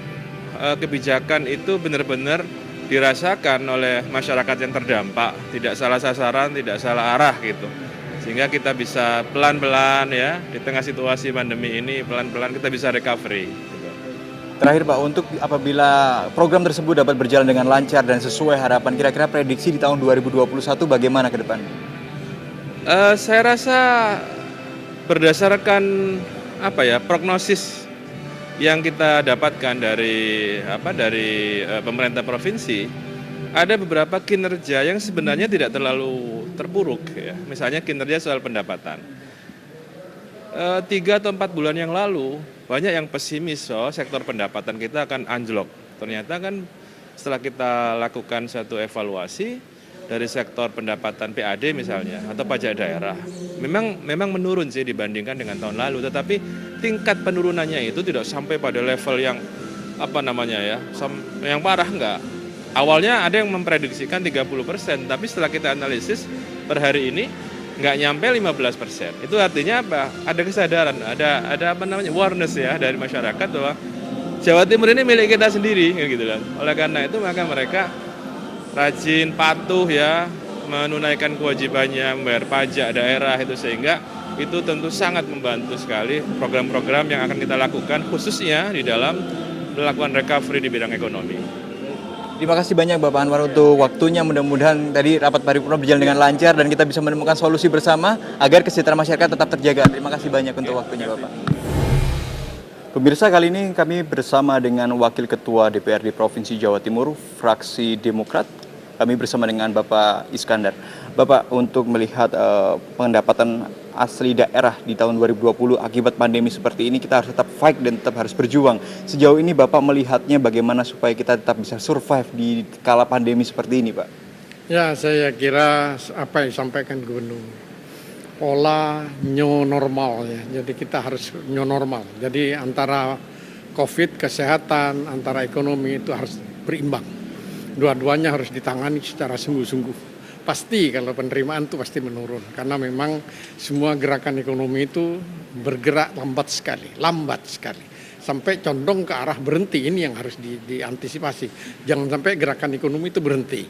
kebijakan itu benar-benar dirasakan oleh masyarakat yang terdampak, tidak salah sasaran, tidak salah arah gitu. Sehingga kita bisa pelan-pelan ya, di tengah situasi pandemi ini pelan-pelan kita bisa recovery. Terakhir Pak, untuk apabila program tersebut dapat berjalan dengan lancar dan sesuai harapan, kira-kira prediksi di tahun 2021 bagaimana ke depan? Saya rasa berdasarkan prognosis yang kita dapatkan dari pemerintah provinsi, ada beberapa kinerja yang sebenarnya tidak terlalu terpuruk ya. Misalnya kinerja soal pendapatan. 3 atau 4 bulan yang lalu banyak yang pesimis sektor pendapatan kita akan anjlok. Ternyata kan setelah kita lakukan satu evaluasi dari sektor pendapatan PAD misalnya atau pajak daerah, memang menurun sih dibandingkan dengan tahun lalu, tetapi tingkat penurunannya itu tidak sampai pada level yang yang parah enggak. Awalnya ada yang memprediksikan 30%, tapi setelah kita analisis per hari ini nggak nyampe 15%. Itu artinya apa? Ada kesadaran, ada awareness ya dari masyarakat bahwa Jawa Timur ini milik kita sendiri gitu kan. Oleh karena itu maka mereka rajin, patuh ya, menunaikan kewajibannya, membayar pajak daerah itu, sehingga itu tentu sangat membantu sekali program-program yang akan kita lakukan khususnya di dalam melakukan recovery di bidang ekonomi. Terima kasih banyak Bapak Anwar untuk waktunya, mudah-mudahan tadi rapat paripurna berjalan dengan lancar dan kita bisa menemukan solusi bersama agar kesejahteraan masyarakat tetap terjaga. Terima kasih banyak untuk waktunya Bapak. Pemirsa, kali ini kami bersama dengan Wakil Ketua DPRD Provinsi Jawa Timur, fraksi Demokrat. Kami bersama dengan Bapak Iskandar. Bapak, untuk melihat pendapatan asli daerah di tahun 2020 akibat pandemi seperti ini, kita harus tetap fight dan tetap harus berjuang. Sejauh ini Bapak melihatnya bagaimana supaya kita tetap bisa survive di kala pandemi seperti ini, Pak? Ya, saya kira apa yang disampaikan Gubernur, pola new normal ya. Jadi kita harus new normal. Jadi antara COVID, kesehatan, antara ekonomi itu harus berimbang. Dua-duanya harus ditangani secara sungguh-sungguh. Pasti kalau penerimaan itu pasti menurun. Karena memang semua gerakan ekonomi itu bergerak lambat sekali. Sampai condong ke arah berhenti, ini yang harus diantisipasi. Jangan sampai gerakan ekonomi itu berhenti.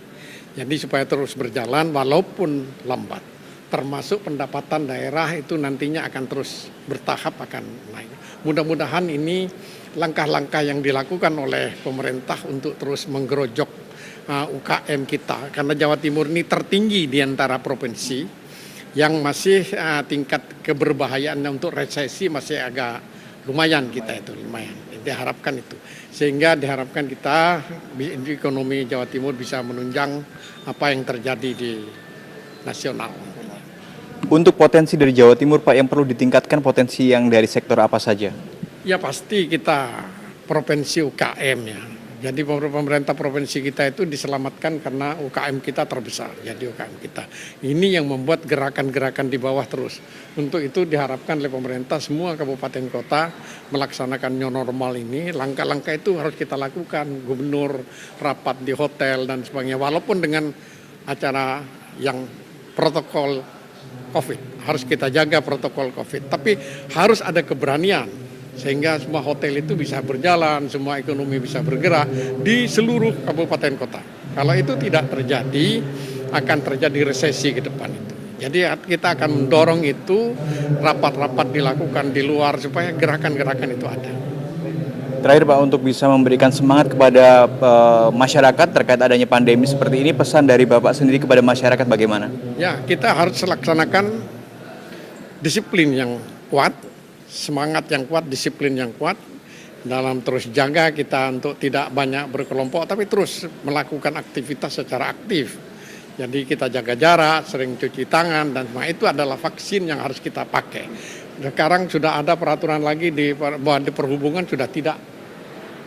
Jadi supaya terus berjalan walaupun lambat. Termasuk pendapatan daerah itu nantinya akan terus bertahap akan naik. Mudah-mudahan ini langkah-langkah yang dilakukan oleh pemerintah untuk terus menggerojok UKM kita, karena Jawa Timur ini tertinggi di antara provinsi yang masih tingkat keberbahayaannya untuk resesi masih agak lumayan kita itu, lumayan. Diharapkan itu. Sehingga diharapkan kita di ekonomi Jawa Timur bisa menunjang apa yang terjadi di nasional. Untuk potensi dari Jawa Timur, Pak, yang perlu ditingkatkan potensi yang dari sektor apa saja? Ya pasti kita provinsi UKM ya. Jadi pemerintah provinsi kita itu diselamatkan karena UKM kita terbesar. Jadi UKM kita. Ini yang membuat gerakan-gerakan di bawah terus. Untuk itu diharapkan oleh pemerintah semua kabupaten kota melaksanakan new normal ini. Langkah-langkah itu harus kita lakukan. Gubernur rapat di hotel dan sebagainya. Walaupun dengan acara yang protokol COVID. Harus kita jaga protokol COVID. Tapi harus ada keberanian. Sehingga semua hotel itu bisa berjalan, semua ekonomi bisa bergerak di seluruh kabupaten kota. Kalau itu tidak terjadi, akan terjadi resesi ke depan itu. Jadi kita akan mendorong itu, rapat-rapat dilakukan di luar supaya gerakan-gerakan itu ada. Terakhir Pak, untuk bisa memberikan semangat kepada masyarakat terkait adanya pandemi seperti ini, pesan dari Bapak sendiri kepada masyarakat bagaimana? Ya, kita harus laksanakan disiplin yang kuat, semangat yang kuat, disiplin yang kuat, dalam terus jaga kita untuk tidak banyak berkelompok, tapi terus melakukan aktivitas secara aktif. Jadi kita jaga jarak, sering cuci tangan, dan semua itu adalah vaksin yang harus kita pakai. Sekarang sudah ada peraturan lagi di perhubungan sudah tidak,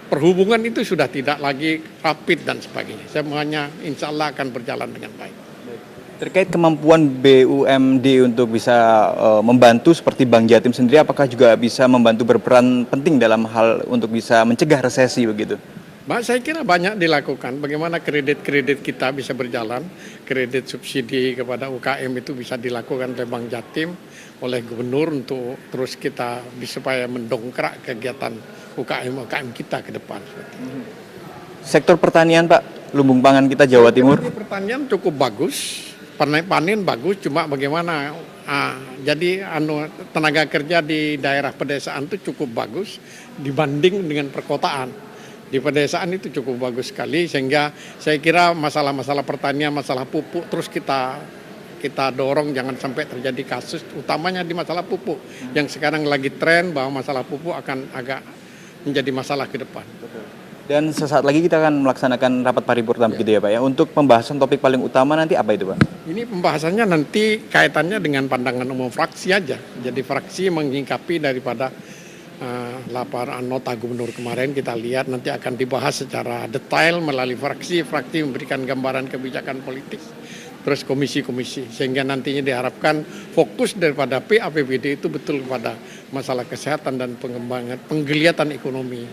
perhubungan itu sudah tidak lagi rapid dan sebagainya. Semuanya insya Allah akan berjalan dengan baik. Terkait kemampuan BUMD untuk bisa membantu seperti Bank Jatim sendiri, apakah juga bisa membantu berperan penting dalam hal untuk bisa mencegah resesi begitu? Saya kira banyak dilakukan, bagaimana kredit-kredit kita bisa berjalan, kredit subsidi kepada UKM itu bisa dilakukan oleh Bank Jatim, oleh Gubernur untuk terus kita supaya mendongkrak kegiatan UKM kita ke depan. Sektor pertanian Pak, lumbung pangan kita Jawa Timur. Pertanian cukup bagus, panen bagus, cuma bagaimana, jadi tenaga kerja di daerah pedesaan itu cukup bagus dibanding dengan perkotaan. Di pedesaan itu cukup bagus sekali, sehingga saya kira masalah-masalah pertanian, masalah pupuk terus kita dorong jangan sampai terjadi kasus, utamanya di masalah pupuk yang sekarang lagi tren bahwa masalah pupuk akan agak menjadi masalah ke depan. Dan sesaat lagi kita akan melaksanakan rapat paripurna begitu ya Pak ya. Untuk pembahasan topik paling utama nanti apa itu Pak? Ini pembahasannya nanti kaitannya dengan pandangan umum fraksi aja. Jadi fraksi menyingkapi daripada laporan nota gubernur kemarin, kita lihat nanti akan dibahas secara detail melalui fraksi memberikan gambaran kebijakan politik, terus komisi-komisi, sehingga nantinya diharapkan fokus daripada PAPBD itu betul kepada masalah kesehatan dan pengembangan penggeliatan ekonomi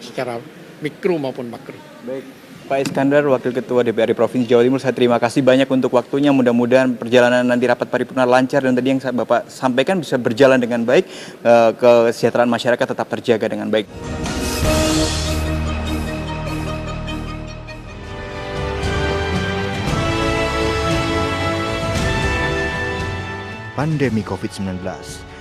secara mikro maupun makro. Baik. Pak Iskandar, Wakil Ketua DPRD Provinsi Jawa Timur, saya terima kasih banyak untuk waktunya. Mudah-mudahan perjalanan nanti rapat paripurna lancar dan tadi yang Bapak sampaikan bisa berjalan dengan baik, kesejahteraan masyarakat tetap terjaga dengan baik. Pandemi COVID-19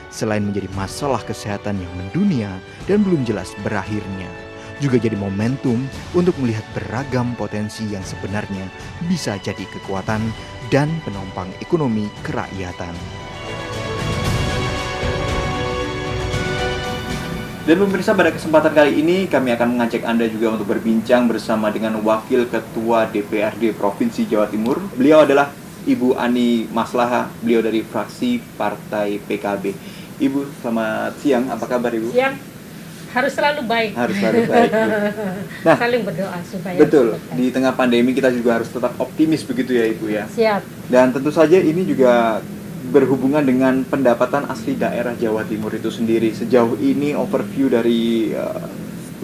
selain menjadi masalah kesehatan yang mendunia dan belum jelas berakhirnya, juga jadi momentum untuk melihat beragam potensi yang sebenarnya bisa jadi kekuatan dan penopang ekonomi kerakyatan. Dan pemirsa, pada kesempatan kali ini kami akan mengajak Anda juga untuk berbincang bersama dengan Wakil Ketua DPRD Provinsi Jawa Timur. Beliau adalah Ibu Ani Maslaha, beliau dari fraksi Partai PKB. Ibu, selamat siang, apa kabar Ibu? Siang. Harus selalu baik. Harus selalu baik. Nah, saling berdoa supaya betul. Di tengah pandemi kita juga harus tetap optimis begitu ya Ibu ya. Siap. Dan tentu saja ini juga berhubungan dengan pendapatan asli daerah Jawa Timur itu sendiri. Sejauh ini overview dari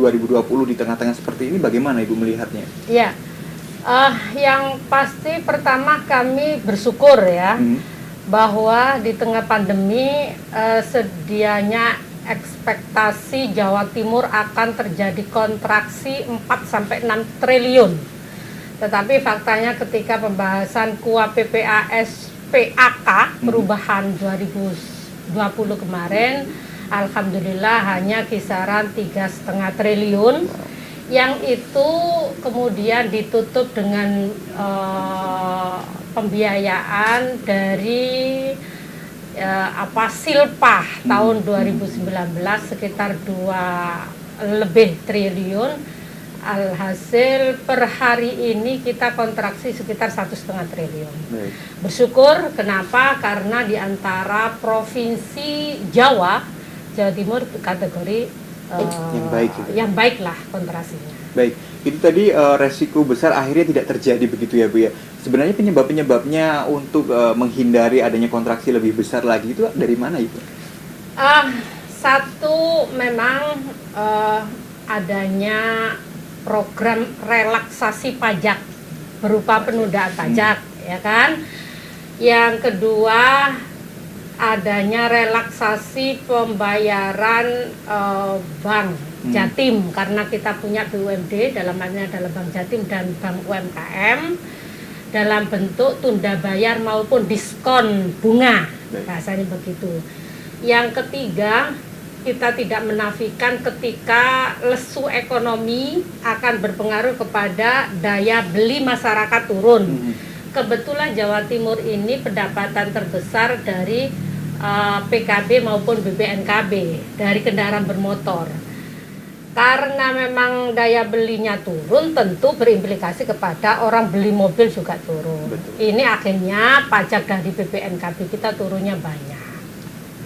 2020 di tengah-tengah seperti ini bagaimana Ibu melihatnya? Iya. Yang pasti pertama kami bersyukur ya bahwa di tengah pandemi sedianya ekspektasi Jawa Timur akan terjadi kontraksi 4-6 triliun. Tetapi faktanya ketika pembahasan KUA PPAS PAK perubahan 2020 kemarin, alhamdulillah hanya kisaran 3,5 triliun, yang itu kemudian ditutup dengan pembiayaan dari Silpah tahun 2019 sekitar 2 lebih triliun. Alhasil per hari ini kita kontraksi sekitar 1,5 triliun. Bersyukur, kenapa? Karena di antara provinsi Jawa Timur kategori yang baik lah kontraksinya. Baik, itu tadi resiko besar akhirnya tidak terjadi begitu ya Bu ya. Sebenarnya penyebabnya untuk menghindari adanya kontraksi lebih besar lagi itu dari mana Ibu? Satu memang adanya program relaksasi pajak berupa penundaan pajak, ya kan? Yang kedua adanya relaksasi pembayaran Bank Jatim, karena kita punya BUMD, dalam halnya adalah Bank Jatim dan Bank UMKM. dalam bentuk tunda bayar maupun diskon bunga, bahasanya begitu. Yang ketiga, kita tidak menafikan ketika lesu ekonomi akan berpengaruh kepada daya beli masyarakat turun. Kebetulan Jawa Timur ini pendapatan terbesar dari PKB maupun BPNKB dari kendaraan bermotor. Karena memang daya belinya turun, tentu berimplikasi kepada orang beli mobil juga turun. Betul. Ini akhirnya pajak dari BPNKB kita turunnya banyak.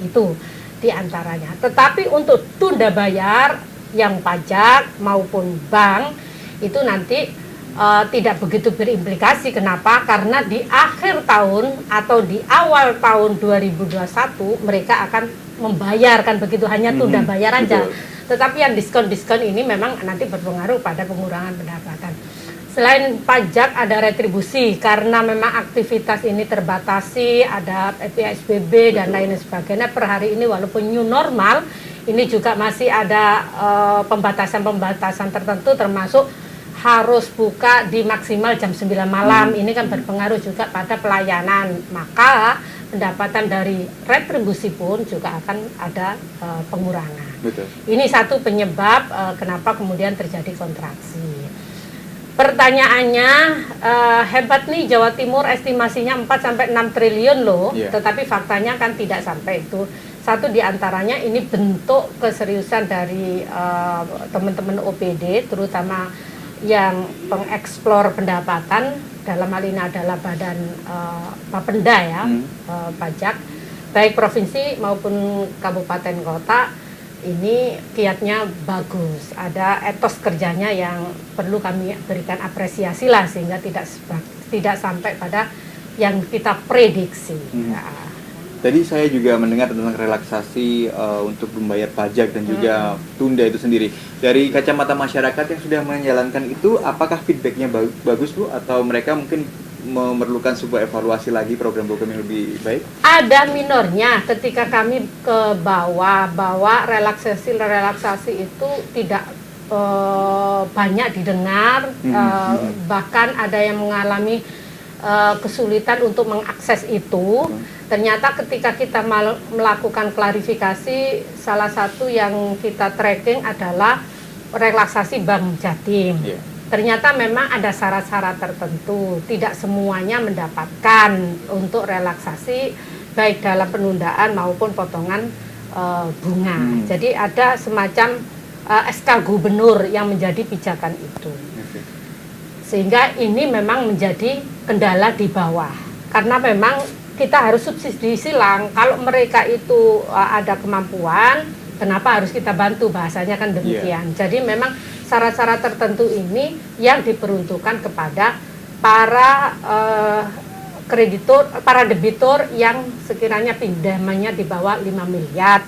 Itu diantaranya. Tetapi untuk tunda bayar yang pajak maupun bank itu nanti tidak begitu berimplikasi. Kenapa? Karena di akhir tahun atau di awal tahun 2021 mereka akan membayarkan begitu, hanya tunda bayar aja. Betul. Tetapi yang diskon-diskon ini memang nanti berpengaruh pada pengurangan pendapatan. Selain pajak ada retribusi karena memang aktivitas ini terbatasi, ada PSBB dan lain sebagainya. Per hari ini walaupun new normal, ini juga masih ada pembatasan-pembatasan tertentu, termasuk harus buka di maksimal jam 9 malam. Ini kan berpengaruh juga pada pelayanan. Maka pendapatan dari retribusi pun juga akan ada pengurangan. Betul. Ini satu penyebab kenapa kemudian terjadi kontraksi. Pertanyaannya, hebat nih Jawa Timur estimasinya 4-6 triliun loh, tetapi faktanya kan tidak sampai itu. Satu diantaranya ini bentuk keseriusan dari teman-teman OPD, terutama yang pengeksplor pendapatan, dalam hal ini adalah Badan Bapenda ya, pajak, baik provinsi maupun kabupaten kota, ini kiatnya bagus. Ada etos kerjanya yang perlu kami berikan apresiasi lah, sehingga tidak sampai pada yang kita prediksi. Ya. Tadi saya juga mendengar tentang relaksasi untuk membayar pajak dan juga tunda itu sendiri. Dari kacamata masyarakat yang sudah menjalankan itu, apakah feedbacknya bagus Bu? Atau mereka mungkin memerlukan sebuah evaluasi lagi program-program yang lebih baik? Ada minornya ketika kami ke bawah, bahwa relaksasi itu tidak banyak didengar, bahkan ada yang mengalami kesulitan untuk mengakses itu. Ternyata ketika kita melakukan klarifikasi, salah satu yang kita tracking adalah relaksasi Bank Jatim. Ternyata memang ada syarat-syarat tertentu, tidak semuanya mendapatkan untuk relaksasi baik dalam penundaan maupun potongan bunga. Jadi ada semacam SK gubernur yang menjadi pijakan itu. Sehingga ini memang menjadi kendala di bawah. Karena memang kita harus subsidi silang. Kalau mereka itu ada kemampuan, kenapa harus kita bantu? Bahasanya kan demikian. Jadi memang syarat-syarat tertentu ini yang diperuntukkan kepada para kreditur, para debitur yang sekiranya pinjamannya di bawah 5 miliar.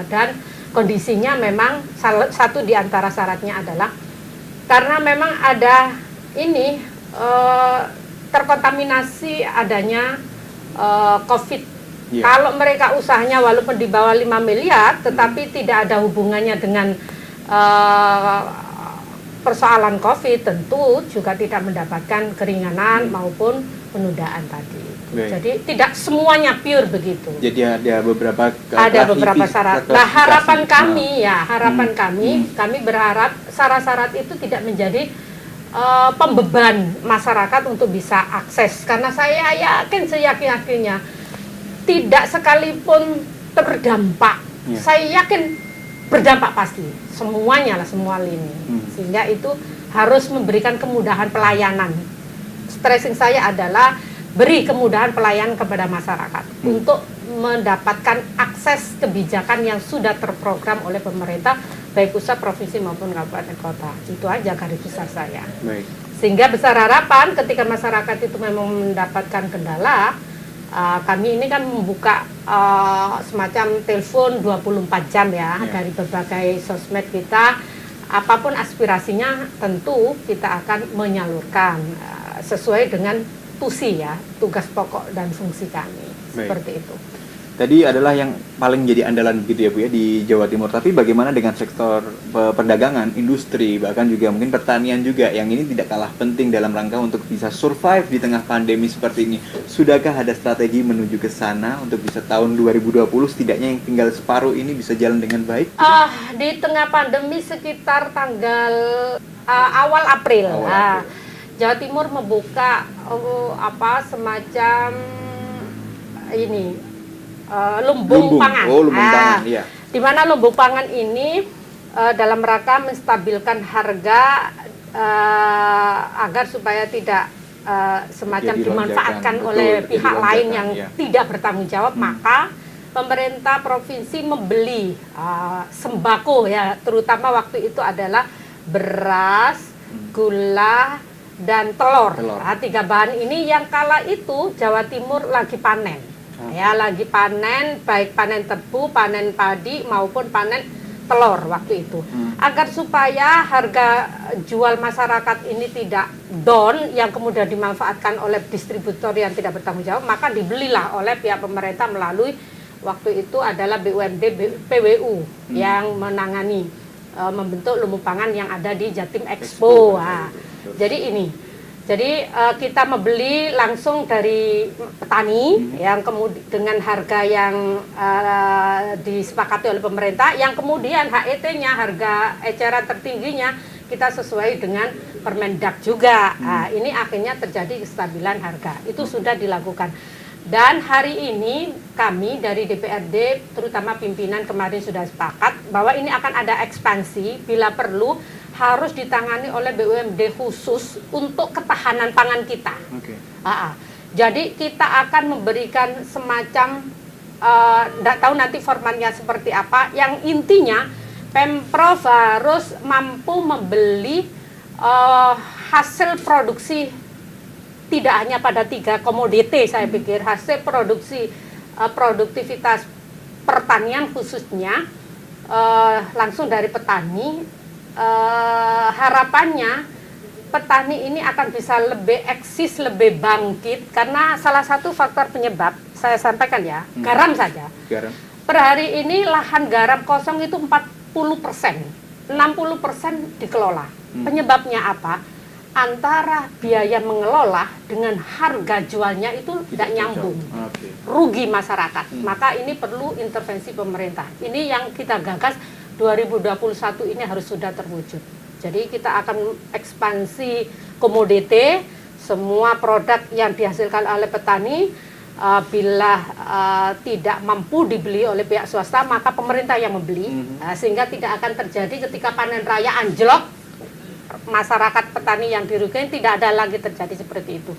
Dan kondisinya memang satu di antara syaratnya adalah karena memang ada ini terkontaminasi adanya COVID. Kalau mereka usahanya walaupun di bawah 5 miliar, tetapi tidak ada hubungannya dengan persoalan COVID, tentu juga tidak mendapatkan keringanan maupun penundaan tadi. Jadi tidak semuanya pure begitu. Jadi ada beberapa syarat. Nah, harapan kami kami berharap syarat-syarat itu tidak menjadi pembeban masyarakat untuk bisa akses, karena saya yakin seyakin-yakinnya tidak sekalipun terdampak, saya yakin berdampak pasti semuanya lah, semua lini. Sehingga itu harus memberikan kemudahan pelayanan. Stressing saya adalah beri kemudahan pelayanan kepada masyarakat untuk mendapatkan akses kebijakan yang sudah terprogram oleh pemerintah baik pusat, provinsi maupun kabupaten kota. Itu aja garis besar saya. Sehingga besar harapan ketika masyarakat itu memang mendapatkan kendala, kami ini kan membuka semacam telepon 24 jam ya, dari berbagai sosmed kita. Apapun aspirasinya tentu kita akan menyalurkan sesuai dengan tusi ya, tugas pokok dan fungsi kami. Seperti itu. Tadi adalah yang paling jadi andalan begitu ya Bu ya di Jawa Timur. Tapi bagaimana dengan sektor perdagangan, industri, bahkan juga mungkin pertanian juga yang ini tidak kalah penting dalam rangka untuk bisa survive di tengah pandemi seperti ini. Sudahkah ada strategi menuju ke sana untuk bisa tahun 2020 setidaknya yang tinggal separuh ini bisa jalan dengan baik? Di tengah pandemi sekitar tanggal awal April. Jawa Timur membuka semacam ini lumbung pangan. Lumbung pangan, iya. Di mana lumbung pangan ini dalam rangka menstabilkan harga agar supaya tidak semacam dimanfaatkan oleh pihak lain yang tidak bertanggung jawab, maka pemerintah provinsi membeli sembako ya, terutama waktu itu adalah beras, gula, dan telur. Tiga bahan ini yang kala itu Jawa Timur lagi panen. Ya, lagi panen, baik panen tebu, panen padi maupun panen telur waktu itu. Agar supaya harga jual masyarakat ini tidak down yang kemudian dimanfaatkan oleh distributor yang tidak bertanggung jawab, maka dibelilah oleh pihak pemerintah melalui waktu itu adalah BUMD PWU yang menangani membentuk lumbung pangan yang ada di Jatim Expo. Jadi ini. Jadi kita membeli langsung dari petani yang kemudian dengan harga yang disepakati oleh pemerintah, yang kemudian HET-nya, harga eceran tertingginya kita sesuai dengan Permendak juga. Ini akhirnya terjadi kestabilan harga. Itu sudah dilakukan. Dan hari ini kami dari DPRD, terutama pimpinan kemarin sudah sepakat bahwa ini akan ada ekspansi bila perlu harus ditangani oleh BUMD khusus untuk ketahanan pangan kita. Jadi kita akan memberikan semacam, tidak tahu nanti formatnya seperti apa, yang intinya Pemprov harus mampu membeli hasil produksi tidak hanya pada 3 komoditi, saya pikir hasil produksi produktivitas pertanian khususnya langsung dari petani. Harapannya petani ini akan bisa lebih eksis, lebih bangkit, karena salah satu faktor penyebab saya sampaikan ya, garam saja. Per hari ini lahan garam kosong itu 40%, 60% dikelola. Penyebabnya apa? Antara biaya mengelola dengan harga jualnya itu tidak nyambung, rugi masyarakat. Maka ini perlu intervensi pemerintah. Ini yang kita gagas 2021 ini harus sudah terwujud. Jadi kita akan ekspansi komoditi, semua produk yang dihasilkan oleh petani bila tidak mampu dibeli oleh pihak swasta, maka pemerintah yang membeli, sehingga tidak akan terjadi ketika panen raya anjlok, masyarakat petani yang dirugikan, tidak ada lagi terjadi seperti itu.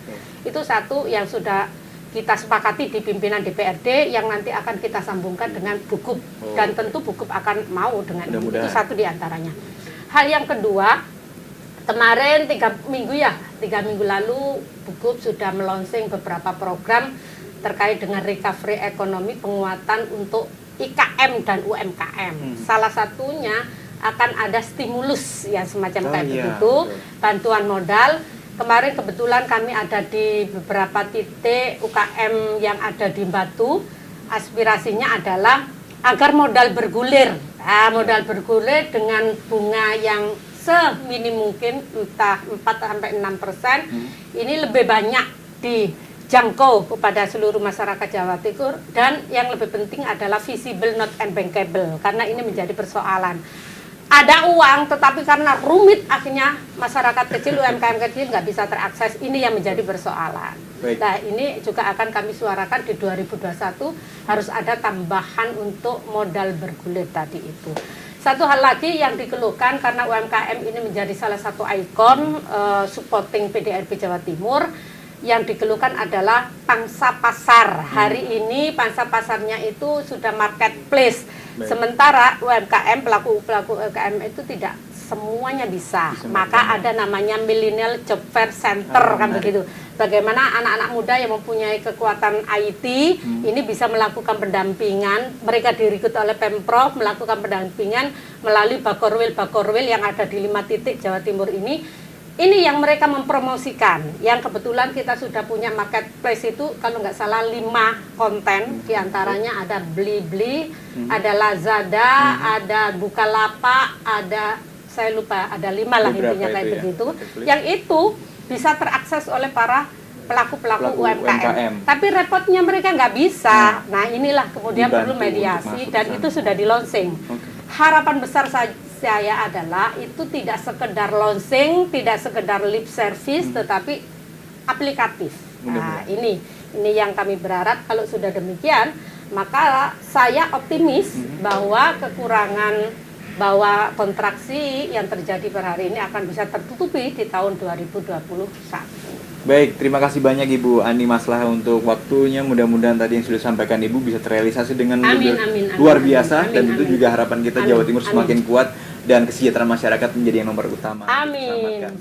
Itu satu yang sudah kita sepakati di pimpinan DPRD, yang nanti akan kita sambungkan dengan BUGUP, dan tentu BUGUP akan mau dengan itu satu diantaranya. Hal yang kedua, kemarin 3 minggu lalu BUGUP sudah melonsing beberapa program terkait dengan recovery ekonomi, penguatan untuk IKM dan UMKM. Salah satunya akan ada stimulus yang semacam kayak begitu, bantuan modal. Kemarin kebetulan kami ada di beberapa titik UKM yang ada di Batu. Aspirasinya adalah agar modal bergulir. Modal bergulir dengan bunga yang seminim mungkin, entah 4-6%. Ini lebih banyak dijangkau kepada seluruh masyarakat Jawa Timur. Dan yang lebih penting adalah visible not bankable, karena ini menjadi persoalan. Ada uang, tetapi karena rumit akhirnya masyarakat kecil, UMKM kecil nggak bisa terakses. Ini yang menjadi persoalan. Nah, ini juga akan kami suarakan di 2021, harus ada tambahan untuk modal bergulir tadi itu. Satu hal lagi yang dikeluhkan, karena UMKM ini menjadi salah satu ikon supporting PDRB Jawa Timur, yang dikeluhkan adalah pangsa pasar. Hari ini pangsa pasarnya itu sudah marketplace. Sementara UMKM, pelaku UMKM itu tidak semuanya bisa. Maka ada namanya Millennial Job Fair Center, kan begitu. Bagaimana anak-anak muda yang mempunyai kekuatan IT ini bisa melakukan pendampingan. Mereka direkrut oleh Pemprov, melakukan pendampingan melalui Bakorwil yang ada di 5 titik Jawa Timur ini. ini yang mereka mempromosikan, yang kebetulan kita sudah punya marketplace itu kalau nggak salah 5 konten, diantaranya ada Blibli, ada Lazada, ada Bukalapak, ada saya lupa, ada 5 lah intinya kayak begitu, yang itu bisa terakses oleh para pelaku-pelaku UMKM. Tapi repotnya mereka nggak bisa. Nah inilah kemudian perlu mediasi dan itu sudah di launching. Harapan besar saya adalah itu tidak sekedar launching, tidak sekedar lip service, tetapi aplikatif. Nah ini yang kami berharap kalau sudah demikian, maka saya optimis bahwa bahwa kontraksi yang terjadi per hari ini akan bisa tertutupi di tahun 2021. Baik, terima kasih banyak Ibu Ani Maslahah untuk waktunya. Mudah-mudahan tadi yang sudah disampaikan Ibu bisa terrealisasi dengan luar biasa. Dan itu juga harapan kita Jawa Timur semakin kuat dan kesejahteraan masyarakat menjadi yang nomor utama. Amin.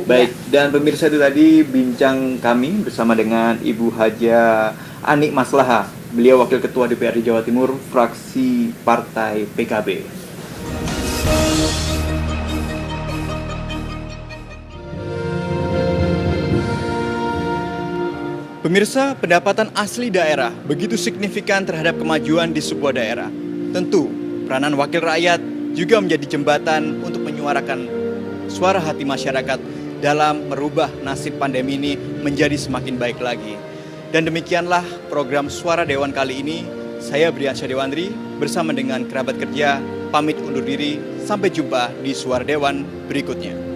Baik, dan pemirsa itu tadi bincang kami bersama dengan Ibu Haja Ani Maslahah. Beliau Wakil Ketua DPRD Jawa Timur, fraksi Partai PKB. Pemirsa, pendapatan asli daerah begitu signifikan terhadap kemajuan di sebuah daerah. Tentu, peranan wakil rakyat juga menjadi jembatan untuk menyuarakan suara hati masyarakat dalam merubah nasib pandemi ini menjadi semakin baik lagi. Dan demikianlah program Suara Dewan kali ini. Saya Briansyah Dewandri bersama dengan kerabat kerja pamit undur diri. Sampai jumpa di Suara Dewan berikutnya.